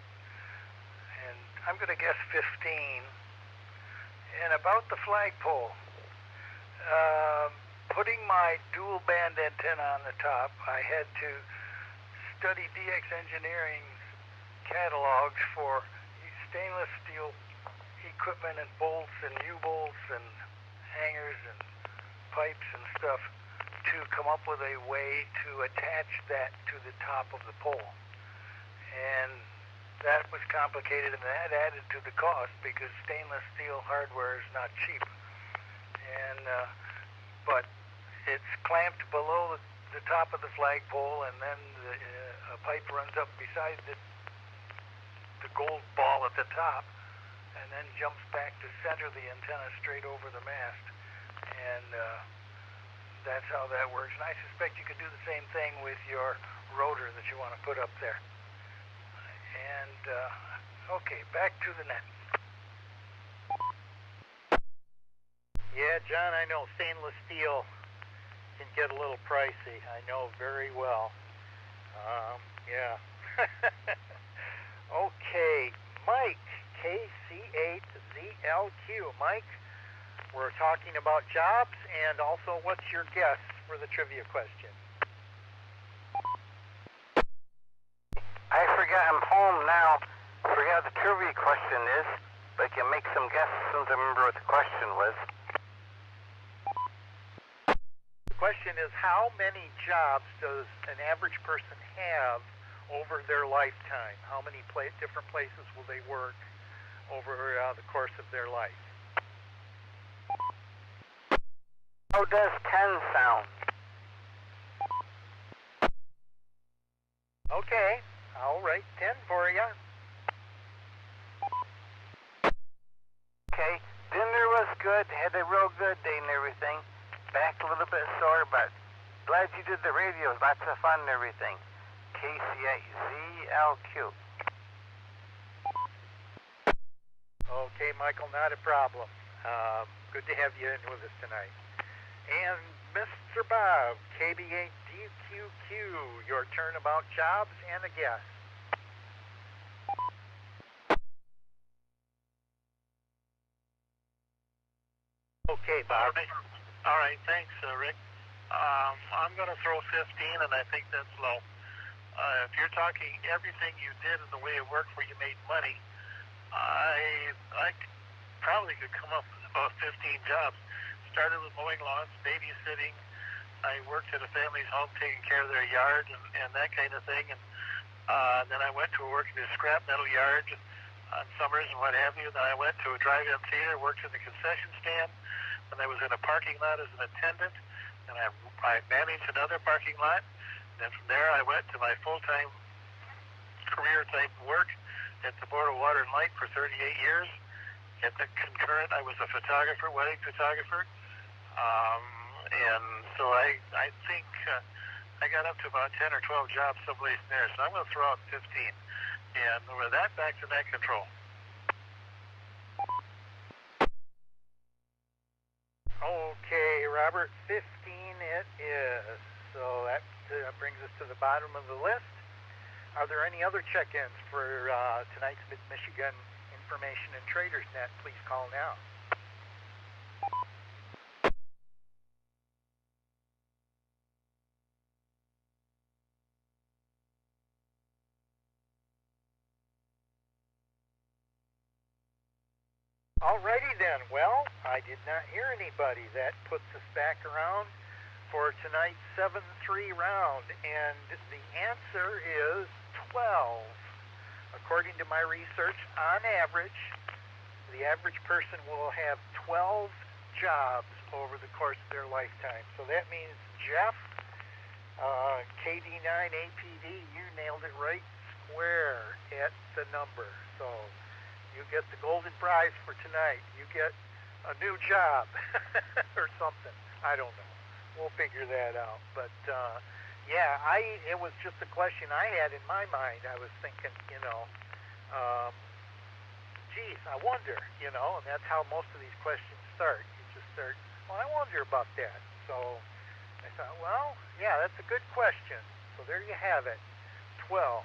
And I'm going to guess 15. And about the flagpole, putting my dual band antenna on the top, I had to study DX Engineering's catalogs for stainless steel equipment and bolts and U-bolts and hangers and pipes and stuff to come up with a way to attach that to the top of the pole. And that was complicated, and that added to the cost because stainless steel hardware is not cheap. And but it's clamped below the top of the flagpole, and then a pipe runs up beside the gold ball at the top, and then jumps back to center the antenna straight over the mast. And that's how that works. And I suspect you could do the same thing with your rotor that you want to put up there. And, okay, back to the net. Yeah, John, I know stainless steel can get a little pricey. I know very well. Yeah. Okay, Mike, KC8ZLQ. Mike, we're talking about jobs, and also what's your guess for the trivia question? I forgot, I'm home now. Forgot the trivia question is, but I can make some guesses since I remember what the question was. The question is, how many jobs does an average person have over their lifetime? How many different places will they work over the course of their life? How does 10 sound? Okay, I'll write 10 for you. Okay, dinner was good, had a real good day and everything. Back a little bit sore, but glad you did the radio, lots of fun and everything. KC8ZLQ. Okay, Michael, not a problem. Good to have you in with us tonight. And Mr. Bob, KB8DQQ, your turn about jobs and a guess. Okay, Bob. All right, thanks, Rick. I'm going to throw 15, and I think that's low. If you're talking everything you did and the way it worked where you made money, I probably could come up with about 15 jobs. Started with mowing lawns, babysitting. I worked at a family's home taking care of their yard and that kind of thing. And then I went to work in a scrap metal yard on summers and what have you. Then I went to a drive-in theater, worked in the concession stand. Then I was in a parking lot as an attendant. And I managed another parking lot. And then from there I went to my full-time career type work at the Board of Water and Light for 38 years. At the concurrent, I was a photographer, wedding photographer. And so I think I got up to about 10 or 12 jobs someplace in there. So I'm going to throw out 15. And with that, back to net control. Okay, Robert, 15 it is. So that brings us to the bottom of the list. Are there any other check-ins for tonight's Mid-Michigan Information and Traders Net? Please call now. Alrighty then, well, I did not hear anybody. That puts us back around for tonight's 7-3 round, and the answer is 12. According to my research, on average, the average person will have 12 jobs over the course of their lifetime. So that means Jeff, KD9APD, you nailed it right square at the number. So you get the golden prize for tonight. You get a new job or something. I don't know. We'll figure that out. But yeah, it was just a question I had in my mind. I was thinking, geez, I wonder, and that's how most of these questions start. You just start, well, I wonder about that. So I thought, well, yeah, that's a good question. So there you have it, 12.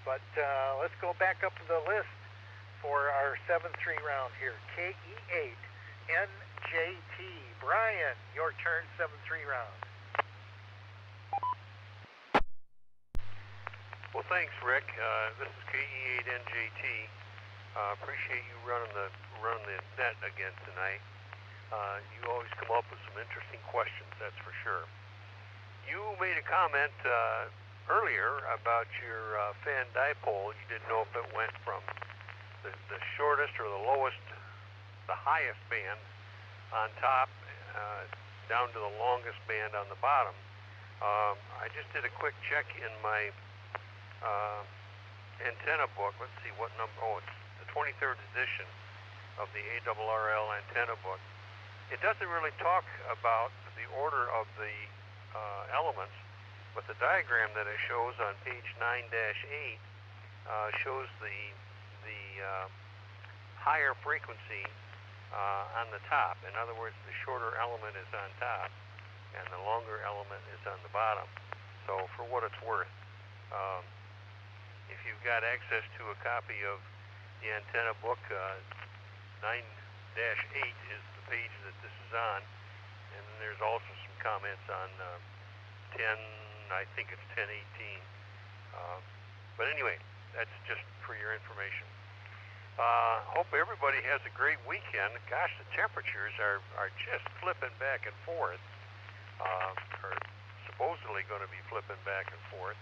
But let's go back up to the list for our 7-3 round here. KE8 NJT. Brian, your turn, 7-3 round. Well, thanks, Rick. This is KE8NJT. Appreciate you running the net again tonight. You always come up with some interesting questions, that's for sure. You made a comment earlier about your fan dipole. You didn't know if it went from the shortest or the lowest, the highest band on top, down to the longest band on the bottom. I just did a quick check in my antenna book. Let's see what number. Oh, it's the 23rd edition of the ARRL antenna book. It doesn't really talk about the order of the elements, but the diagram that it shows on page 9-8 shows the higher frequency on the top. In other words, the shorter element is on top and the longer element is on the bottom. So for what it's worth, if you've got access to a copy of the antenna book, 9-8 is the page that this is on, and then there's also some comments on 10, I think it's 1018. But anyway, that's just for your information. Hope everybody has a great weekend. Gosh, the temperatures are just flipping back and forth, or supposedly going to be flipping back and forth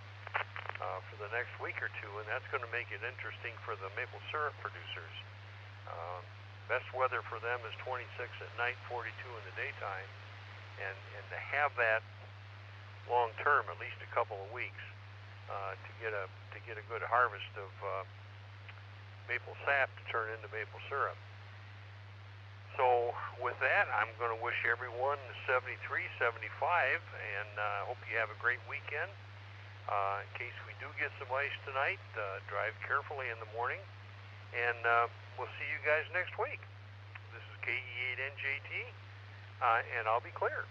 for the next week or two, and that's going to make it interesting for the maple syrup producers. Best weather for them is 26 at night, 42 in the daytime, and to have that long term, at least a couple of weeks, to get a good harvest of maple sap to turn into maple syrup. So with that, I'm going to wish everyone 73, 75, and hope you have a great weekend. In case we do get some ice tonight, drive carefully in the morning, and we'll see you guys next week. This is KE8NJT, and I'll be clear.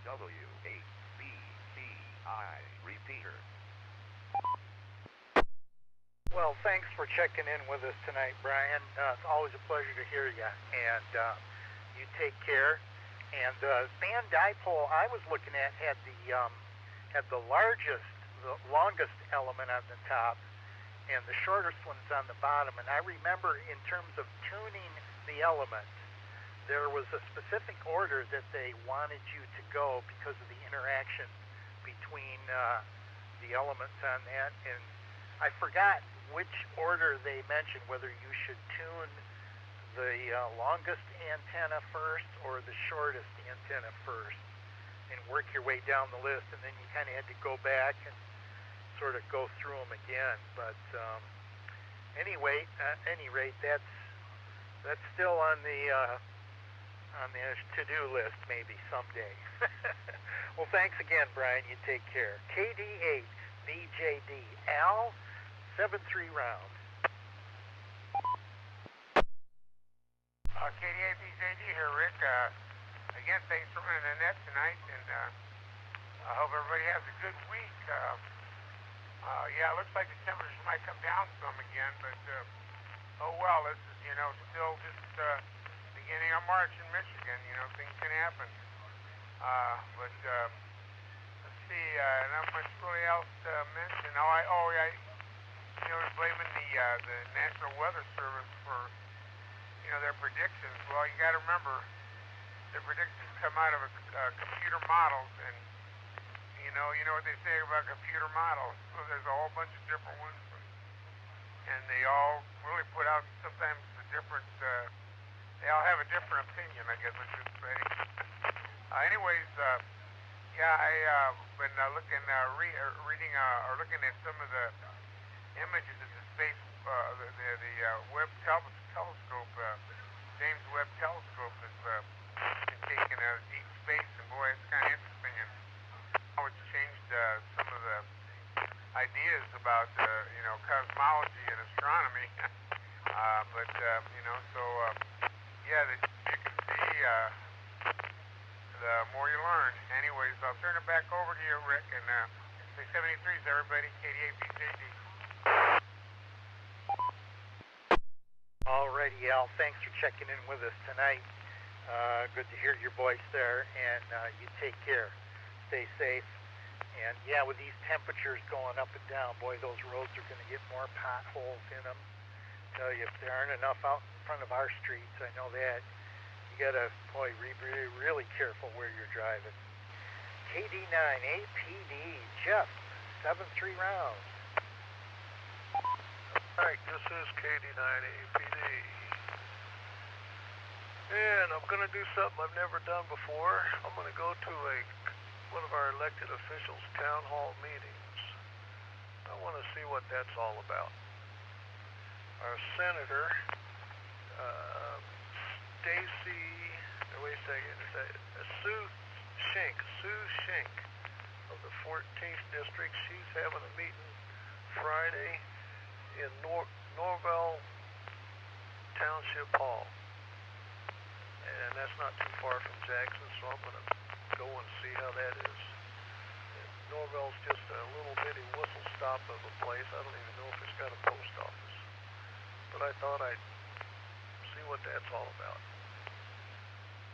W8BCI repeater. Well, thanks for checking in with us tonight, Brian. It's always a pleasure to hear you, and you take care. And band dipole I was looking at had the longest element on the top, and the shortest one's on the bottom. And I remember in terms of tuning the elements, there was a specific order that they wanted you to go because of the interaction between the elements on that, and I forgot which order they mentioned, whether you should tune the longest antenna first or the shortest antenna first, and work your way down the list, and then you kind of had to go back and sort of go through them again. But anyway, at any rate, that's still on the to-do list maybe someday. Well, thanks again, Brian. You take care. KD8 BJD Al, 7-3 round. KD8 BJD here, Rick. Again, thanks for running the net tonight, and I hope everybody has a good week. Yeah, it looks like the temperatures might come down some again, but oh well, this is, still just beginning of March in Michigan. Things can happen. But let's see, not much really else to mention. Blaming the National Weather Service for, their predictions. Well, you got to remember, their predictions come out of computer models, and you know what they say about computer models. Well, there's a whole bunch of different ones, and they all really put out sometimes the different. They all have a different opinion, I guess I should say. Anyways, I've been looking at some of the images that the Space Webb telescope, James Webb telescope has been taken out of deep space, and boy, it's kind of interesting and how it's changed some of the ideas about cosmology and astronomy. Yeah, you can see the more you learn. Anyways, I'll turn it back over to you, Rick, and say 73s, everybody, KDABJD. Alrighty, Al, thanks for checking in with us tonight. Good to hear your voice there, and you take care. Stay safe. And yeah, with these temperatures going up and down, boy, those roads are going to get more potholes in them. Tell you, if there aren't enough out in front of our streets, I know that. You got to, boy, be really careful where you're driving. KD9 APD, Jeff, 7-3 rounds. Alright, this is KD9 APD. And I'm going to do something I've never done before. I'm going to go to one of our elected officials' town hall meetings. I want to see what that's all about. Our senator, Sue Shink of the 14th District. She's having a meeting Friday in Norvell Township Hall. And that's not too far from Jackson, so I'm going to go and see how that is. Norvell's just a little bitty whistle stop of a place. I don't even know if it's got a post office. But I thought I'd see what that's all about.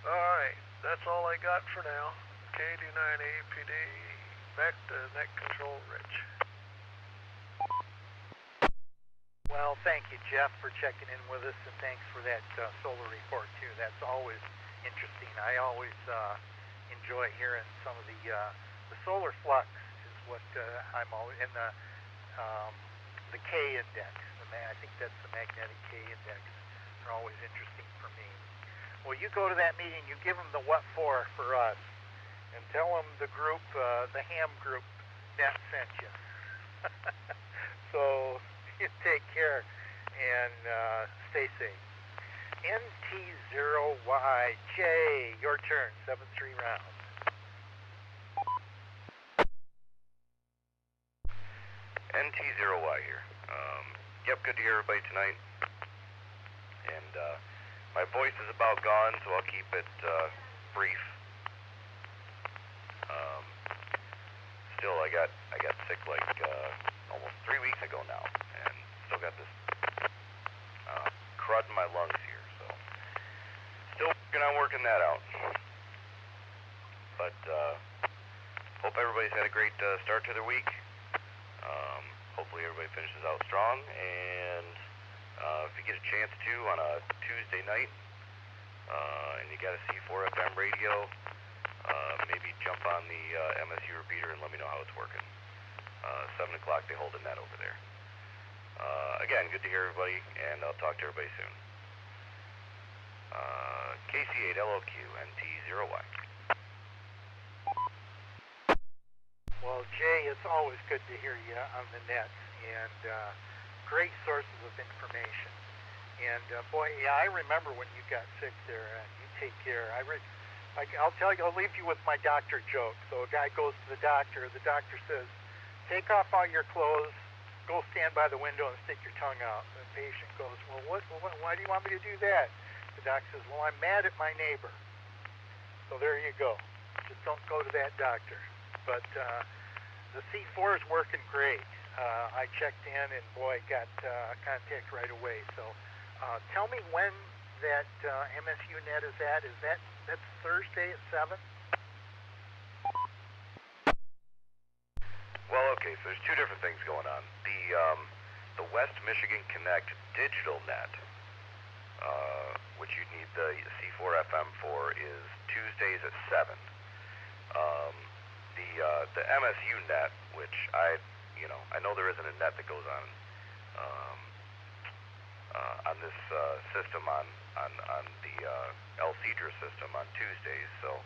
Alright, that's all I got for now. KD9APD, back to Net Control Rich. Well, thank you, Jeff, for checking in with us, and thanks for that solar report, too. That's always interesting. I always enjoy hearing some of the solar flux is what I'm always, and the K index. I think that's the magnetic K index. They're always interesting for me. Well, you go to that meeting, you give them the what for us, and tell them the group, the ham group, that sent you. So you take care and stay safe. NT0YJ, your turn, 7-3 rounds. NT0Y here. Yep, good to hear everybody tonight. And my voice is about gone, so I'll keep it brief. Still, I got sick like almost 3 weeks ago now, and still got this crud in my lungs here, so still working that out. But hope everybody's had a great start to their week. Hopefully everybody finishes out strong, and if you get a chance to on a Tuesday night, and you got a C4 FM radio, maybe jump on the MSU repeater and let me know how it's working. 7 o'clock they hold a net over there. Again, good to hear everybody, and I'll talk to everybody soon. KC8LOQ NT0Y. Well, Jay, it's always good to hear you on the net, and great sources of information. And boy, yeah, I remember when you got sick there, and you take care. I'll tell you, I'll leave you with my doctor joke. So a guy goes to the doctor says, take off all your clothes, go stand by the window and stick your tongue out. The patient goes, well, why do you want me to do that? The doctor says, well, I'm mad at my neighbor. So there you go. Just don't go to that doctor. But the C4 is working great. I checked in and boy, got contact right away. So tell me when that MSU net is at. That's Thursday at 7? Well, okay, so there's two different things going on. The West Michigan Connect digital net, which you need the C4 FM for, is Tuesdays at 7. The MSU net, which I know there isn't a net that goes on this system on the LCDRA system on Tuesdays, so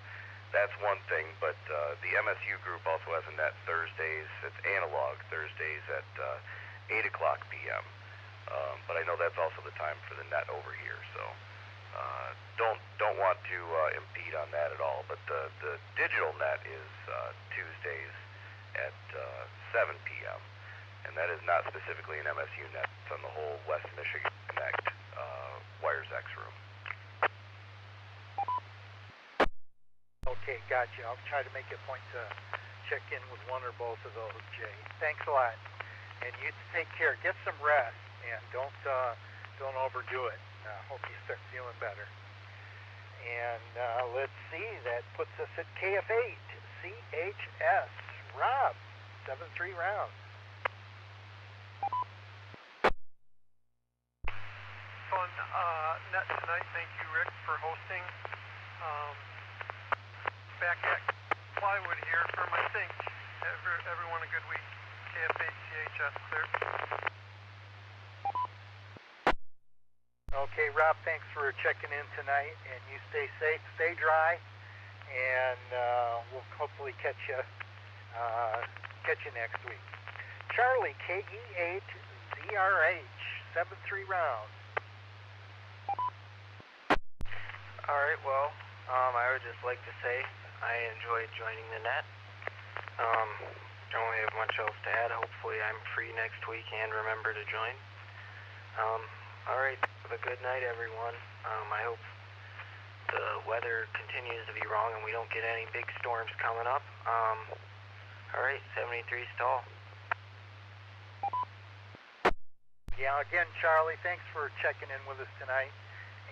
that's one thing. But the MSU group also has a net Thursdays. It's analog Thursdays at 8 o'clock p.m. But I know that's also the time for the net over here, so don't want to impede on that at all. But the digital net is Tuesdays at 7 p.m. and that is not specifically an MSU net. It's on the whole West Michigan Connect Wires X room. Okay, gotcha. I'll try to make a point to check in with one or both of those, Jay. Thanks a lot. And you take care. Get some rest, and don't overdo it. Hope you start feeling better. And let's see. That puts us at KF8. CHS. Rob, 7-3 round. Fun net tonight. Thank you, Rick, for hosting. Back at Plywood here from, I think, everyone a good week. KF8 CHS clear. Okay, Rob, thanks for checking in tonight, and you stay safe, stay dry, and we'll hopefully catch you next week. Charlie, KE8 ZRH, 7-3 round. All right, well, I would just like to say I enjoyed joining the net. Don't really have much else to add. Hopefully I'm free next week and remember to join. All right, have a good night, everyone. I hope the weather continues to be wrong and we don't get any big storms coming up. All right, 73 stall. Yeah, again, Charlie, thanks for checking in with us tonight,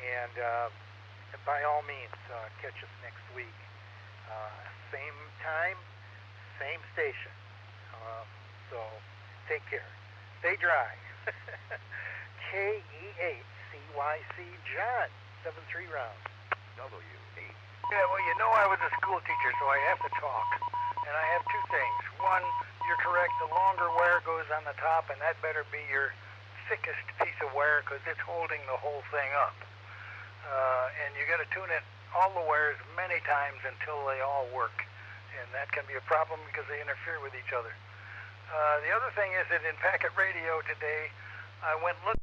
and by all means, catch us next week. Same time, same station. So take care. Stay dry. KE8 CYC John, 7-3 round. W8. Yeah, well, you know I was a school teacher, so I have to talk. And I have two things. One, you're correct, the longer wire goes on the top, and that better be your thickest piece of wire because it's holding the whole thing up. And you got to tune it, all the wires, many times until they all work. And that can be a problem because they interfere with each other. The other thing is that in packet radio today, I went looking.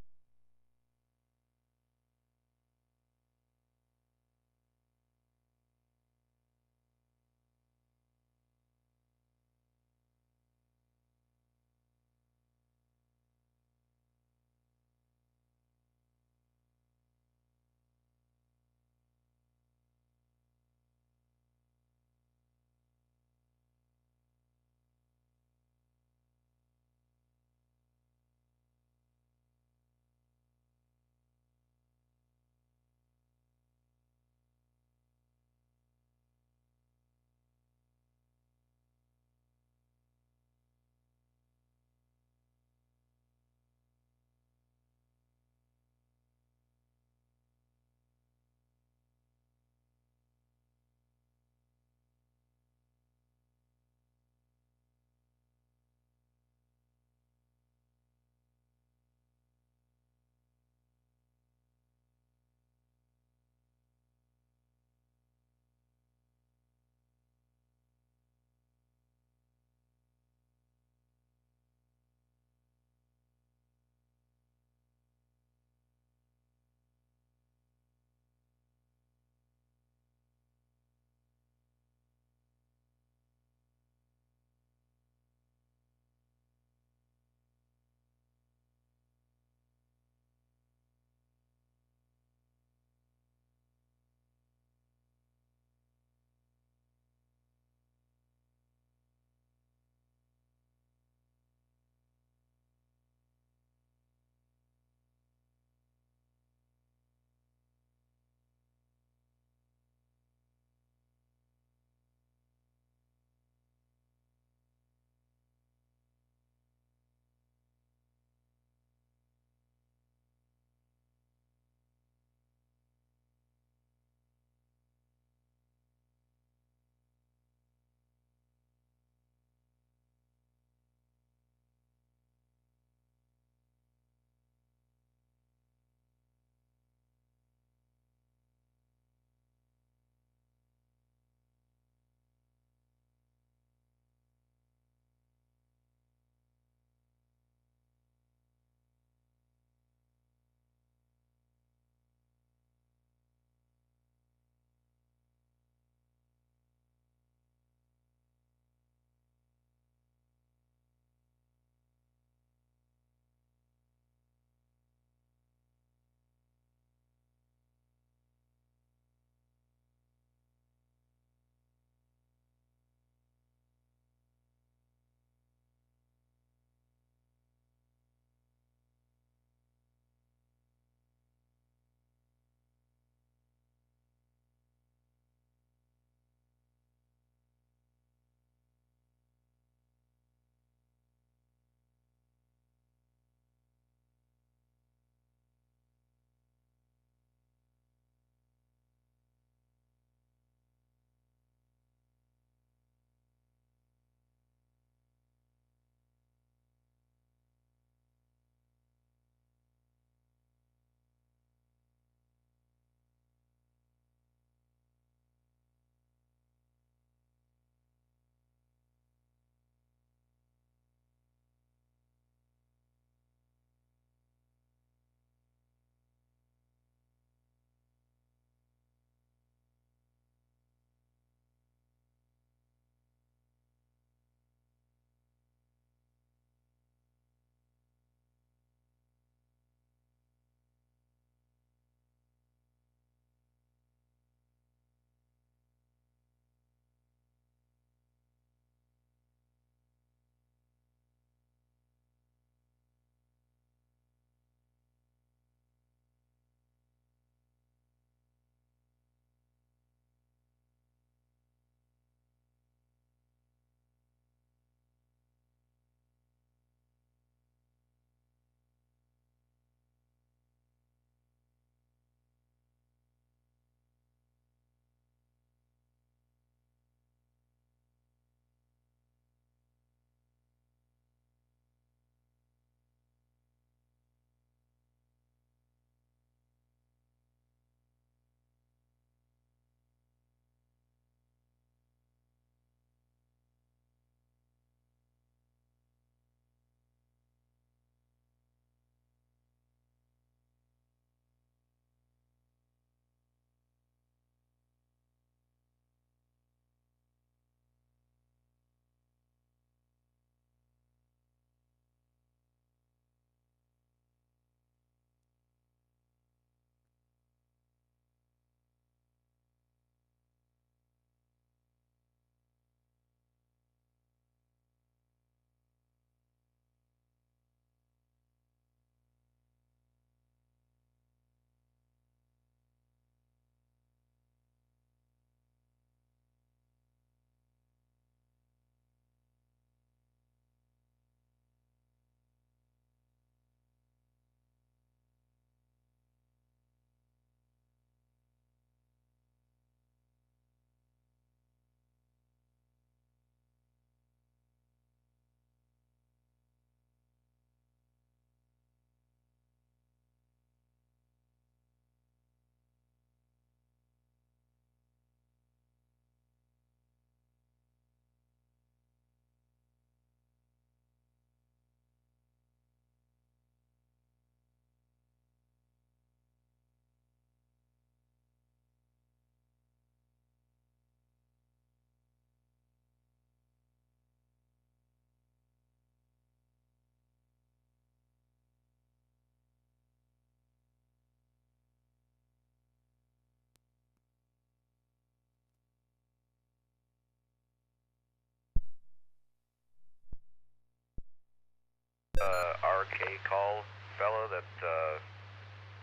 K-call fella that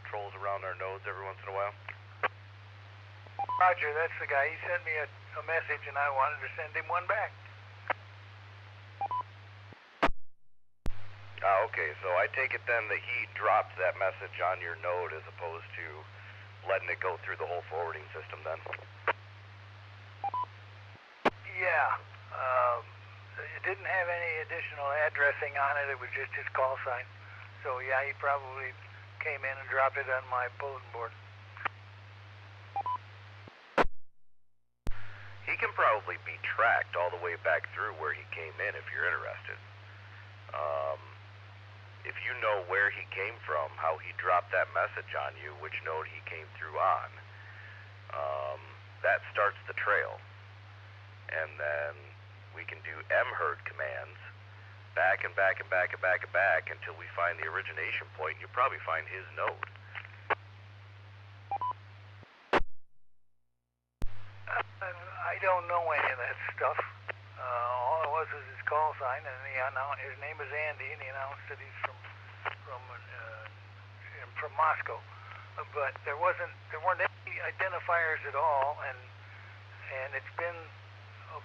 trolls around our nodes every once in a while? Roger, that's the guy. He sent me a message, and I wanted to send him one back. Okay, so I take it then that he dropped that message on your node as opposed to letting it go through the whole forwarding system then? Yeah. It didn't have any additional addressing on it. It was just his call sign. So, yeah, he probably came in and dropped it on my bulletin board. He can probably be tracked all the way back through where he came in if you're interested. If you know where he came from, how he dropped that message on you, which node he came through on, that starts the trail. And then we can do mHerd commands back and back and back and back and back until we find the origination point. You'll probably find his node. I don't know any of that stuff. All it was his call sign, and his name is Andy, and he announced that he's from Moscow. But there weren't any identifiers at all, and it's been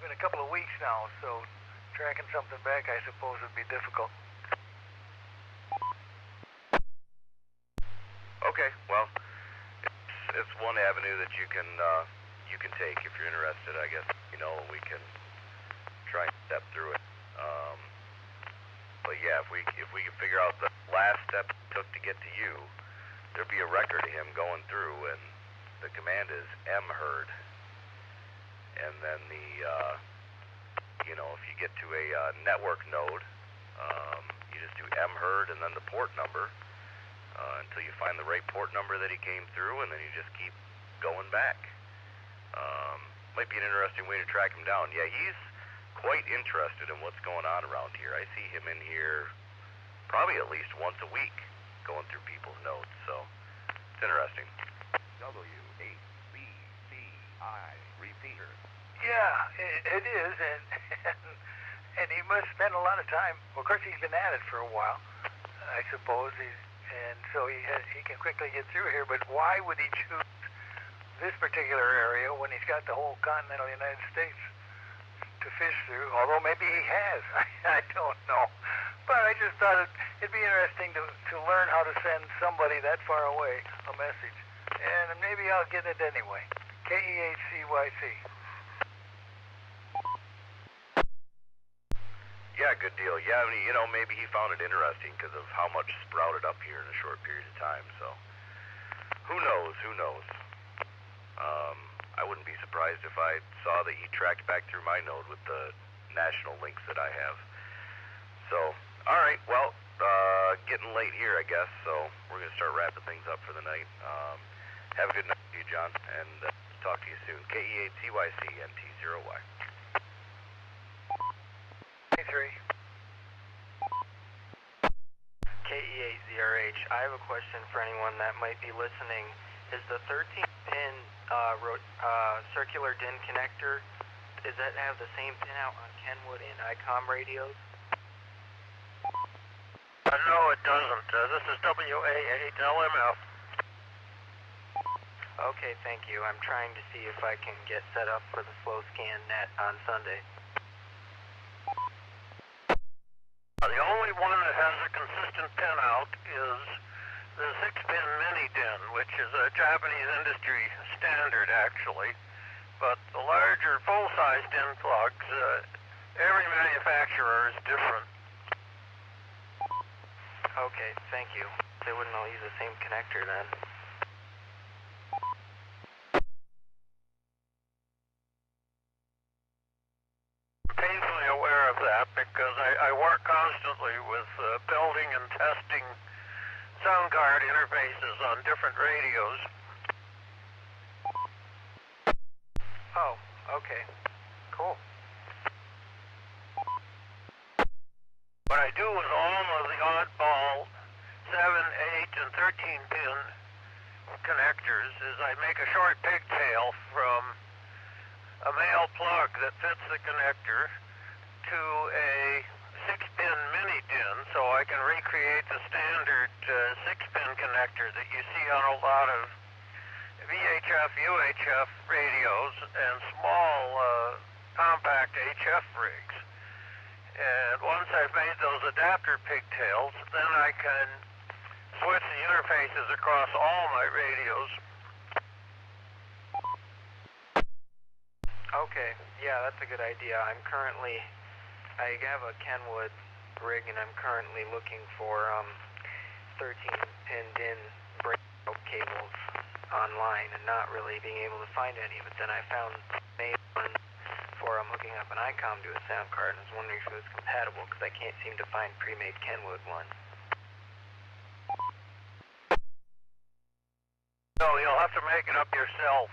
a couple of weeks now, so tracking something back, I suppose, would be difficult. Okay, well, it's one avenue that you can take if you're interested. I guess we can try and step through it. But yeah, if we can figure out the last step it took to get to you, there'd be a record of him going through, and the command is mHerd. And then if you get to a network node, you just do mHerd and then the port number until you find the right port number that he came through, and then you just keep going back. Might be an interesting way to track him down. Yeah, he's quite interested in what's going on around here. I see him in here probably at least once a week going through people's nodes, so it's interesting. W8BCI repeater. Yeah, it is, and he must spend a lot of time. Well, of course, he's been at it for a while, I suppose, and so he can quickly get through here. But why would he choose this particular area when he's got the whole continental United States to fish through? Although maybe he has, I don't know. But I just thought it'd be interesting to learn how to send somebody that far away a message, and maybe I'll get it anyway. KEHCYC. Yeah, good deal. Yeah, maybe he found it interesting because of how much sprouted up here in a short period of time. So, who knows? I wouldn't be surprised if I saw that he tracked back through my node with the national links that I have. So, all right. Well, getting late here, I guess. So we're gonna start wrapping things up for the night. Have a good night to you, John, and talk to you soon. KE8CYC NT0Y. KE8ZRH, I have a question for anyone that might be listening. Is the 13-pin circular DIN connector, does that have the same pin out on Kenwood and ICOM radios? No, it doesn't. This is WA8LMF. Okay, thank you. I'm trying to see if I can get set up for the slow scan net on Sunday. The only one that has a consistent pin out is the 6-pin mini DIN, which is a Japanese industry standard, actually. But the larger full-size DIN plugs, every manufacturer is different. Okay, thank you. They wouldn't all use the same connector then. Painfully aware of that because I work constantly with building and testing sound card interfaces on different radios. Oh, okay. Cool. What I do with all of the oddball 7, 8, and 13-pin connectors is I make a short pigtail from a male plug that fits the connector to a 6-pin mini DIN, so I can recreate the standard 6-pin connector that you see on a lot of VHF, UHF radios and small compact HF rigs. And once I've made those adapter pigtails, then I can switch the interfaces across all my radios. Okay, yeah, that's a good idea. I have a Kenwood rig, and I'm currently looking for 13-pin DIN breakout cables online and not really being able to find any. But then I found one for hooking up an ICOM to a sound card, and I was wondering if it was compatible, because I can't seem to find pre-made Kenwood ones. So you'll have to make it up yourself.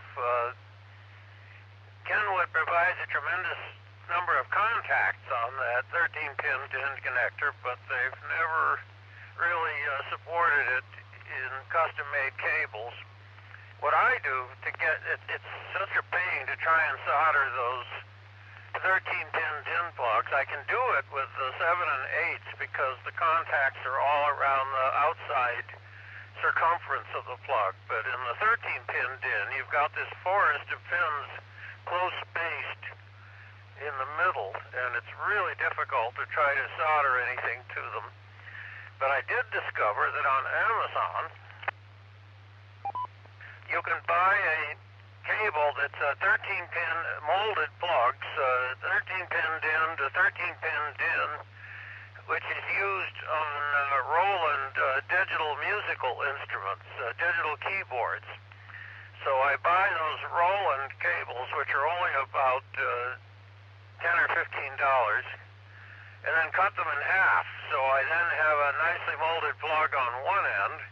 Kenwood provides a tremendous number of contacts on that 13-pin DIN connector, but they've never really supported it in custom-made cables. What I do to get it, it's such a pain to try and solder those 13-pin DIN plugs. I can do it with the 7 and 8s because the contacts are all around the outside circumference of the plug. But in the 13-pin DIN, you've got this forest of pins close spaced in the middle, and it's really difficult to try to solder anything to them. But I did discover that on Amazon, you can buy a cable that's 13-pin molded plugs, 13-pin DIN to 13-pin DIN, which is used on Roland digital musical instruments, digital keyboards. So I buy those Roland cables, which are only about $10 or $15, and then cut them in half. So I then have a nicely molded plug on one end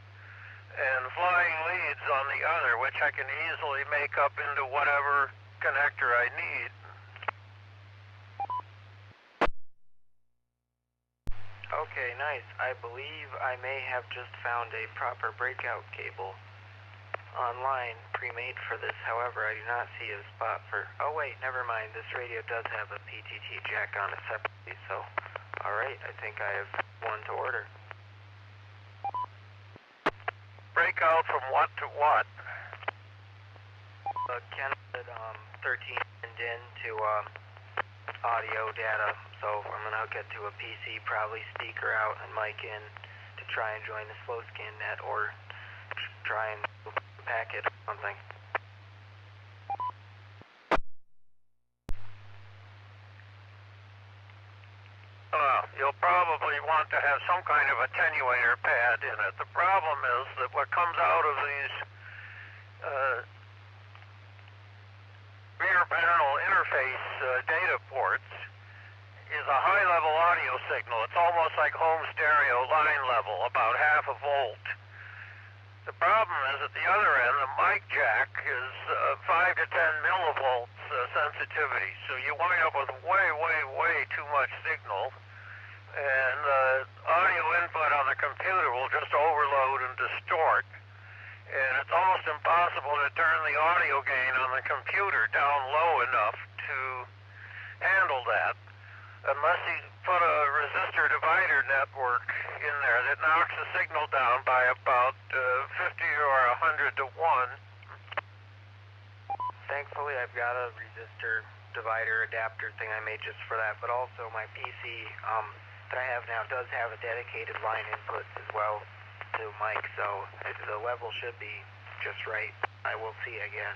and flying leads on the other, which I can easily make up into whatever connector I need. Okay, nice. I believe I may have just found a proper breakout cable online, pre-made for this. However, I do not see a spot for... Oh wait, never mind. This radio does have a PTT jack on it separately, so... Alright, I think I have one to order. Breakout from what to what? Kenwood 13-pin DIN to audio data, so I'm going to hook it to a PC, probably speaker out and mic in to try and join the slow scan net, or try and packet or something. You'll probably want to have some kind of attenuator pad in it. The problem is that what comes out of these rear panel interface data ports is a high-level audio signal. It's almost like home stereo line level, about half a volt. The problem is at the other end, the mic jack is 5 to 10 millivolts sensitivity, so you wind up with way too much signal, and the audio input on the computer will just overload and distort, and it's almost impossible to turn the audio gain on the computer down low enough to handle that, unless you put a resistor divider network in there that knocks the signal down by about 50 or 100 to 1. Thankfully, I've got a resistor divider adapter thing I made just for that, but also my PC that I have now does have a dedicated line input as well to mic, so the level should be just right. I will see, I guess.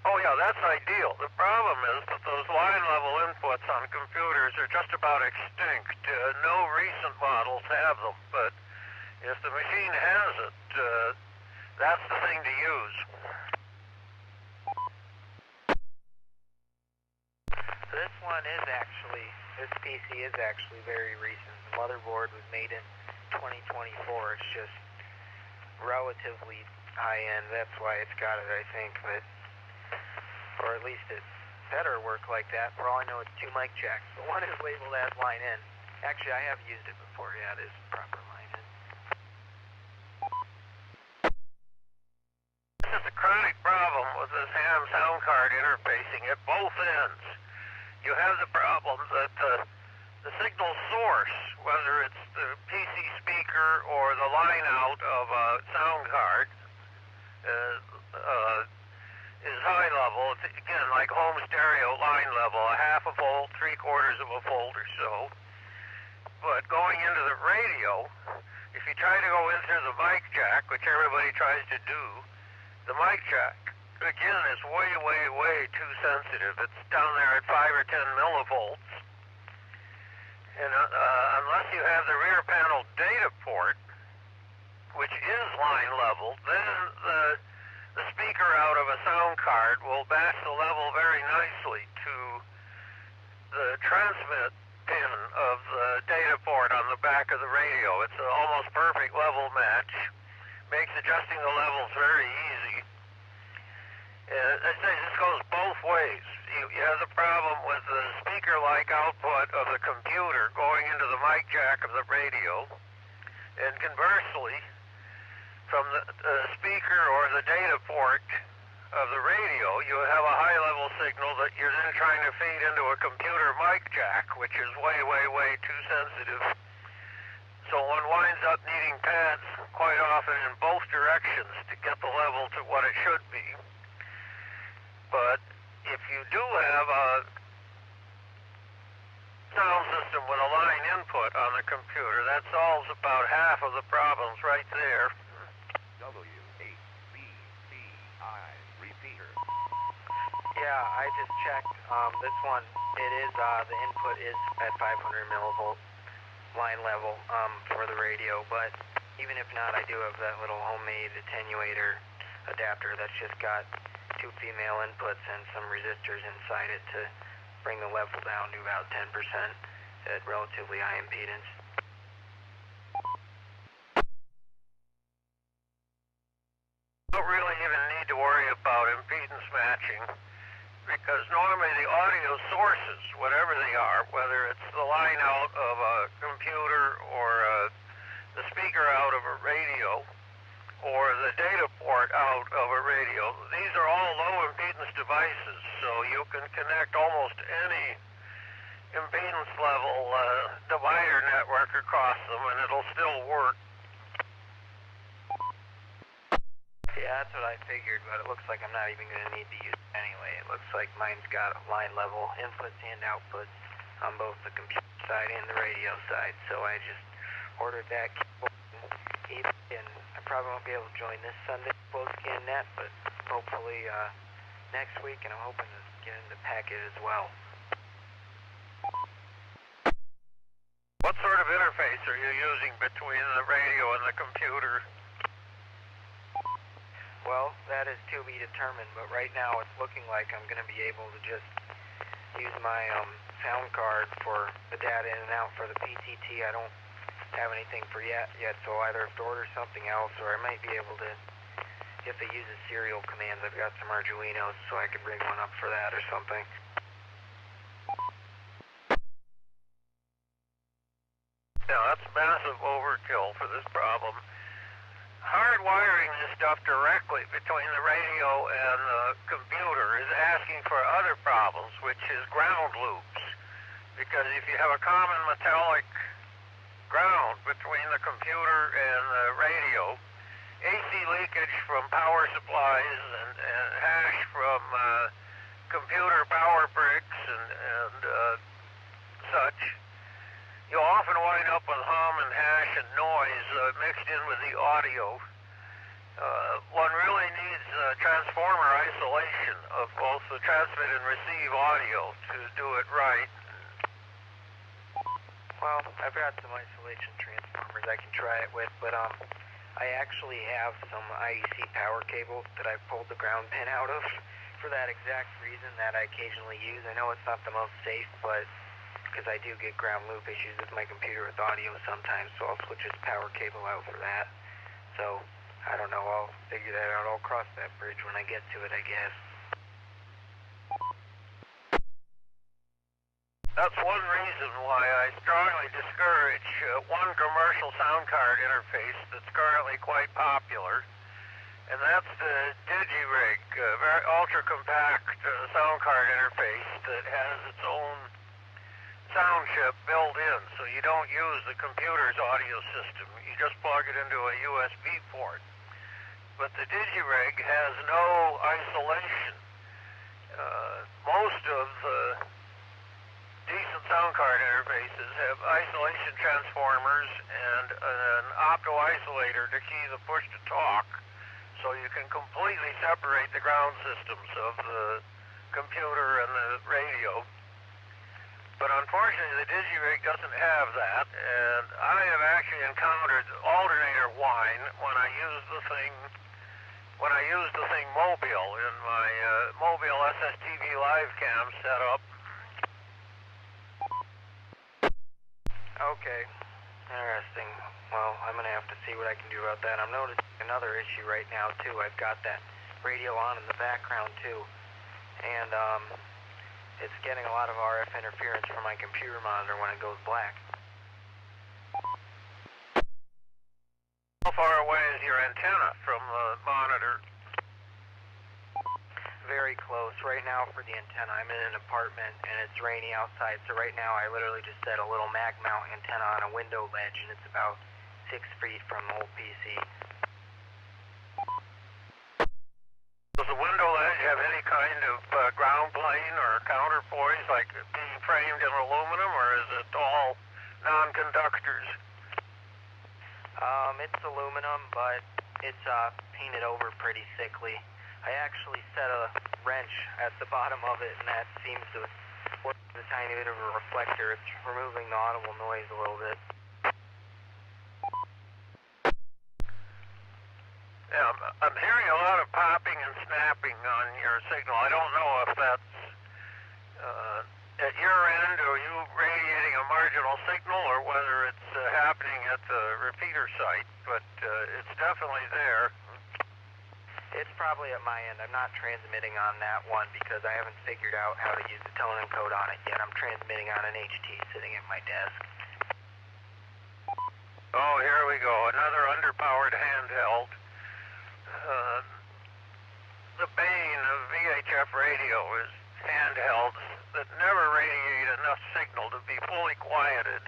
Oh yeah, that's ideal. The problem is that those line level inputs on computers are just about extinct. No recent models have them, but if the machine has it, that's the thing to use. This PC is actually very recent. The motherboard was made in 2024. It's just relatively high-end. That's why it's got it, I think. But, or at least it better work like that. For all I know, it's 2 mic jacks. But one is labeled as line in. Actually, I have used it before. Yeah, it is proper line in. This is a chronic problem with this ham sound card interfacing at both ends. You have the problem that the signal source, whether it's the PC speaker or the line out of a sound card, is high level. It's, again, like home stereo line level, a half a volt, 3/4 of a volt or so. But going into the radio, if you try to go in through the mic jack, which everybody tries to do, the mic jack, again, is way, way, way too sensitive. It's down there at 5 or 10 millivolts. And unless you have the rear panel data port, which is line level, then the speaker out of a sound card will match the level very nicely to the transmit pin of the data port on the back of the radio. It's an almost perfect level match. Makes adjusting the levels very easy. I say this goes both ways. You have the problem with the speaker-like output of the computer going into the mic jack of the radio, and conversely, from the speaker or the data port of the radio, you have a high-level signal that you're then trying to feed into a computer mic jack, which is way, way, way too sensitive. So one winds up needing pads quite often in both directions to get the level to what it should be. But if you do have a sound system with a line input on the computer, that solves about half of the problems right there. W8BBI repeater. Yeah, I just checked. This one, it is, the input is at 500 millivolt line level for the radio, but even if not, I do have that little homemade attenuator adapter that's just got 2 female inputs and some resistors inside it to bring the level down to about 10% at relatively high impedance. Don't really even need to worry about impedance matching, because normally the audio sources, whatever they are, whether it's the line out of a computer or the speaker out of a radio or the data port out of a radio, these are all low impedance devices, so you can connect almost any impedance level divider network across them and it'll still work. Yeah, that's what I figured, but it looks like I'm not even going to need to use it anyway. It looks like mine's got line level inputs and outputs on both the computer side and the radio side, so I just ordered that cable, and I probably won't be able to join this Sunday close scan net, but hopefully next week, and I'm hoping to get in the packet as well. What sort of interface are you using between the radio and the computer? Well, that is to be determined, but right now it's looking like I'm going to be able to just use my sound card for the data in and out for the PCT. I don't have anything for yet, so I either have to order something else, or I might be able to, if it uses serial commands, I've got some Arduinos, so I could rig one up for that or something. Yeah, that's massive overkill for this problem. Hardwiring this stuff directly between the radio and the computer is asking for other problems, which is ground loops. Because if you have a common metallic ground between the computer and the radio, AC leakage from power supplies and hash from computer power bricks and such, you'll often wind up with hum and hash and noise mixed in with the audio. One really needs transformer isolation of both the transmit and receive audio to do it right. Well, I've got some isolation transformers I can try it with, but I actually have some IEC power cables that I pulled the ground pin out of for that exact reason that I occasionally use. I know it's not the most safe, but because I do get ground loop issues with my computer with audio sometimes, so I'll switch this power cable out for that. So, I don't know, I'll figure that out. I'll cross that bridge when I get to it, I guess. That's one reason why I strongly discourage one commercial sound card interface that's currently quite popular, and that's the DigiRig, very ultra-compact sound card interface that has its own sound chip built in, so you don't use the computer's audio system. You just plug it into a USB port. But the DigiRig has no isolation. Most of the decent sound card interfaces have isolation transformers and an opto-isolator to key the push-to-talk, so you can completely separate the ground systems of the computer and the radio. But unfortunately, the DigiRig doesn't have that, and I have actually encountered alternator whine when I use the thing mobile in my mobile SSTV live cam setup. Okay, interesting. Well, I'm going to have to see what I can do about that. I'm noticing another issue right now, too. I've got that radio on in the background, too. And, it's getting a lot of RF interference from my computer monitor when it goes black. How far away is your antenna from the monitor? Very close. Right now for the antenna, I'm in an apartment and it's rainy outside, so right now I literally just set a little mag mount antenna on a window ledge and it's about 6 feet from the whole PC. Does the window ledge have any kind of ground plane or counterpoise, like being framed in aluminum, or is it all non-conductors? It's aluminum, but it's painted over pretty thickly. I actually set a wrench at the bottom of it, and that seems to work as a tiny bit of a reflector. It's removing the audible noise a little bit. Yeah, I'm hearing a lot of popping and snapping on your signal. I don't know if that's at your end, or you radiating a marginal signal, or whether it's happening at the repeater site, but it's definitely there. It's probably at my end. I'm not transmitting on that one because I haven't figured out how to use the tone encode on it yet. I'm transmitting on an HT sitting at my desk. Oh, here we go. Another underpowered handheld. The bane of VHF radio is handhelds that never radiate enough signal to be fully quieted.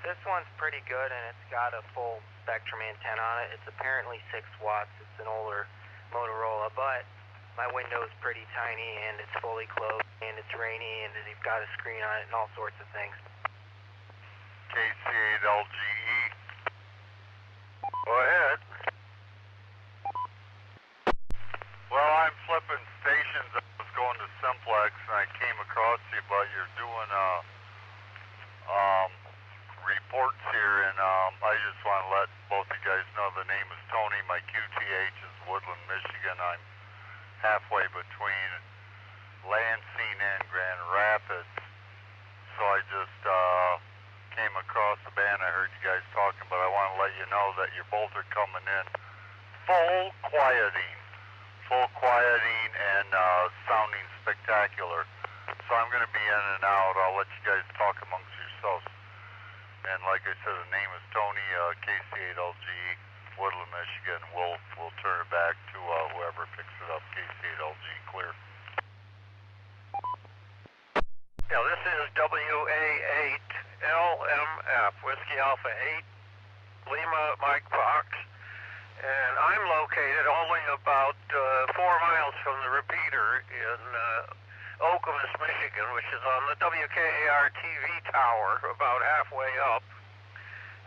This one's pretty good, and it's got a full spectrum antenna on it. It's apparently 6 watts. It's an older Motorola, but my window's pretty tiny, and it's fully closed, and it's rainy, and you've got a screen on it, and all sorts of things. KC8LGE. Go ahead. Well, I'm flipping stations. I was going to Simplex, and I came across you, but you're doing reports here, and I just want to let both you guys know the name is Tony. My QTH is Woodland, Michigan. I'm halfway between Lansing and Grand Rapids, so I just came across the band. I heard you guys talking, but I want to let you know that you both are coming in full quieting and sounding spectacular. So I'm going to be in and out. I'll let you guys talk amongst yourselves. And like I said, the name is Tony, KC8LGE, Woodland, Michigan. We'll turn it back to whoever picks it up. KC8LGE, clear. Yeah, this is WA8LMF, Whiskey Alpha 8, Lima Mike Fox, and I'm located only about 4 miles from the repeater in Okemos, Michigan, which is on the WKAR TV tower, about halfway up.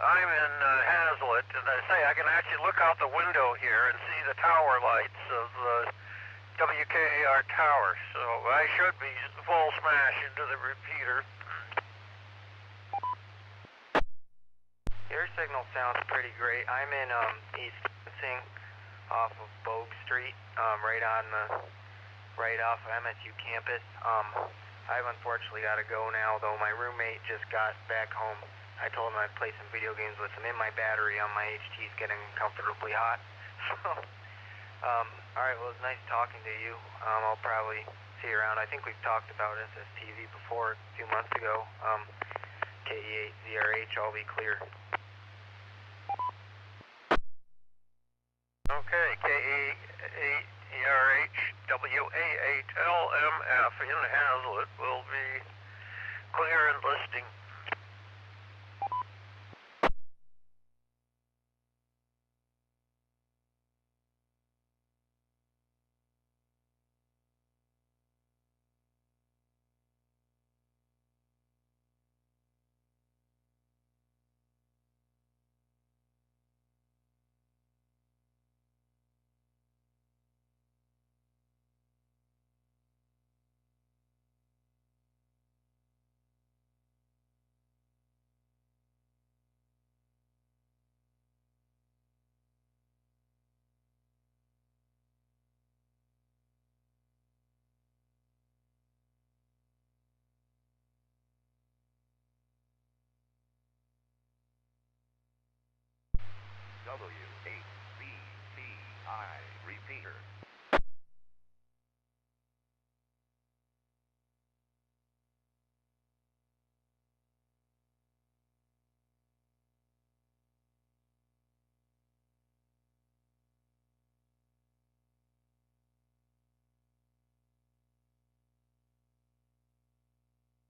I'm in Hazlitt, and I say I can actually look out the window here and see the tower lights of the WKAR tower, so I should be full smash into the repeater. Your signal sounds pretty great. I'm in East Lansing, off of Bogue Street, right off of MSU campus. I've unfortunately got to go now, though my roommate just got back home. I told him I'd play some video games with him. In my battery on my HT is getting uncomfortably hot. So, alright, well, it was nice talking to you. I'll probably see you around. I think we've talked about SSTV before a few months ago. KE8ZRH, I'll be clear. Okay, KE8ZRH, WA8LMF in Hazlitt will be clear and listing.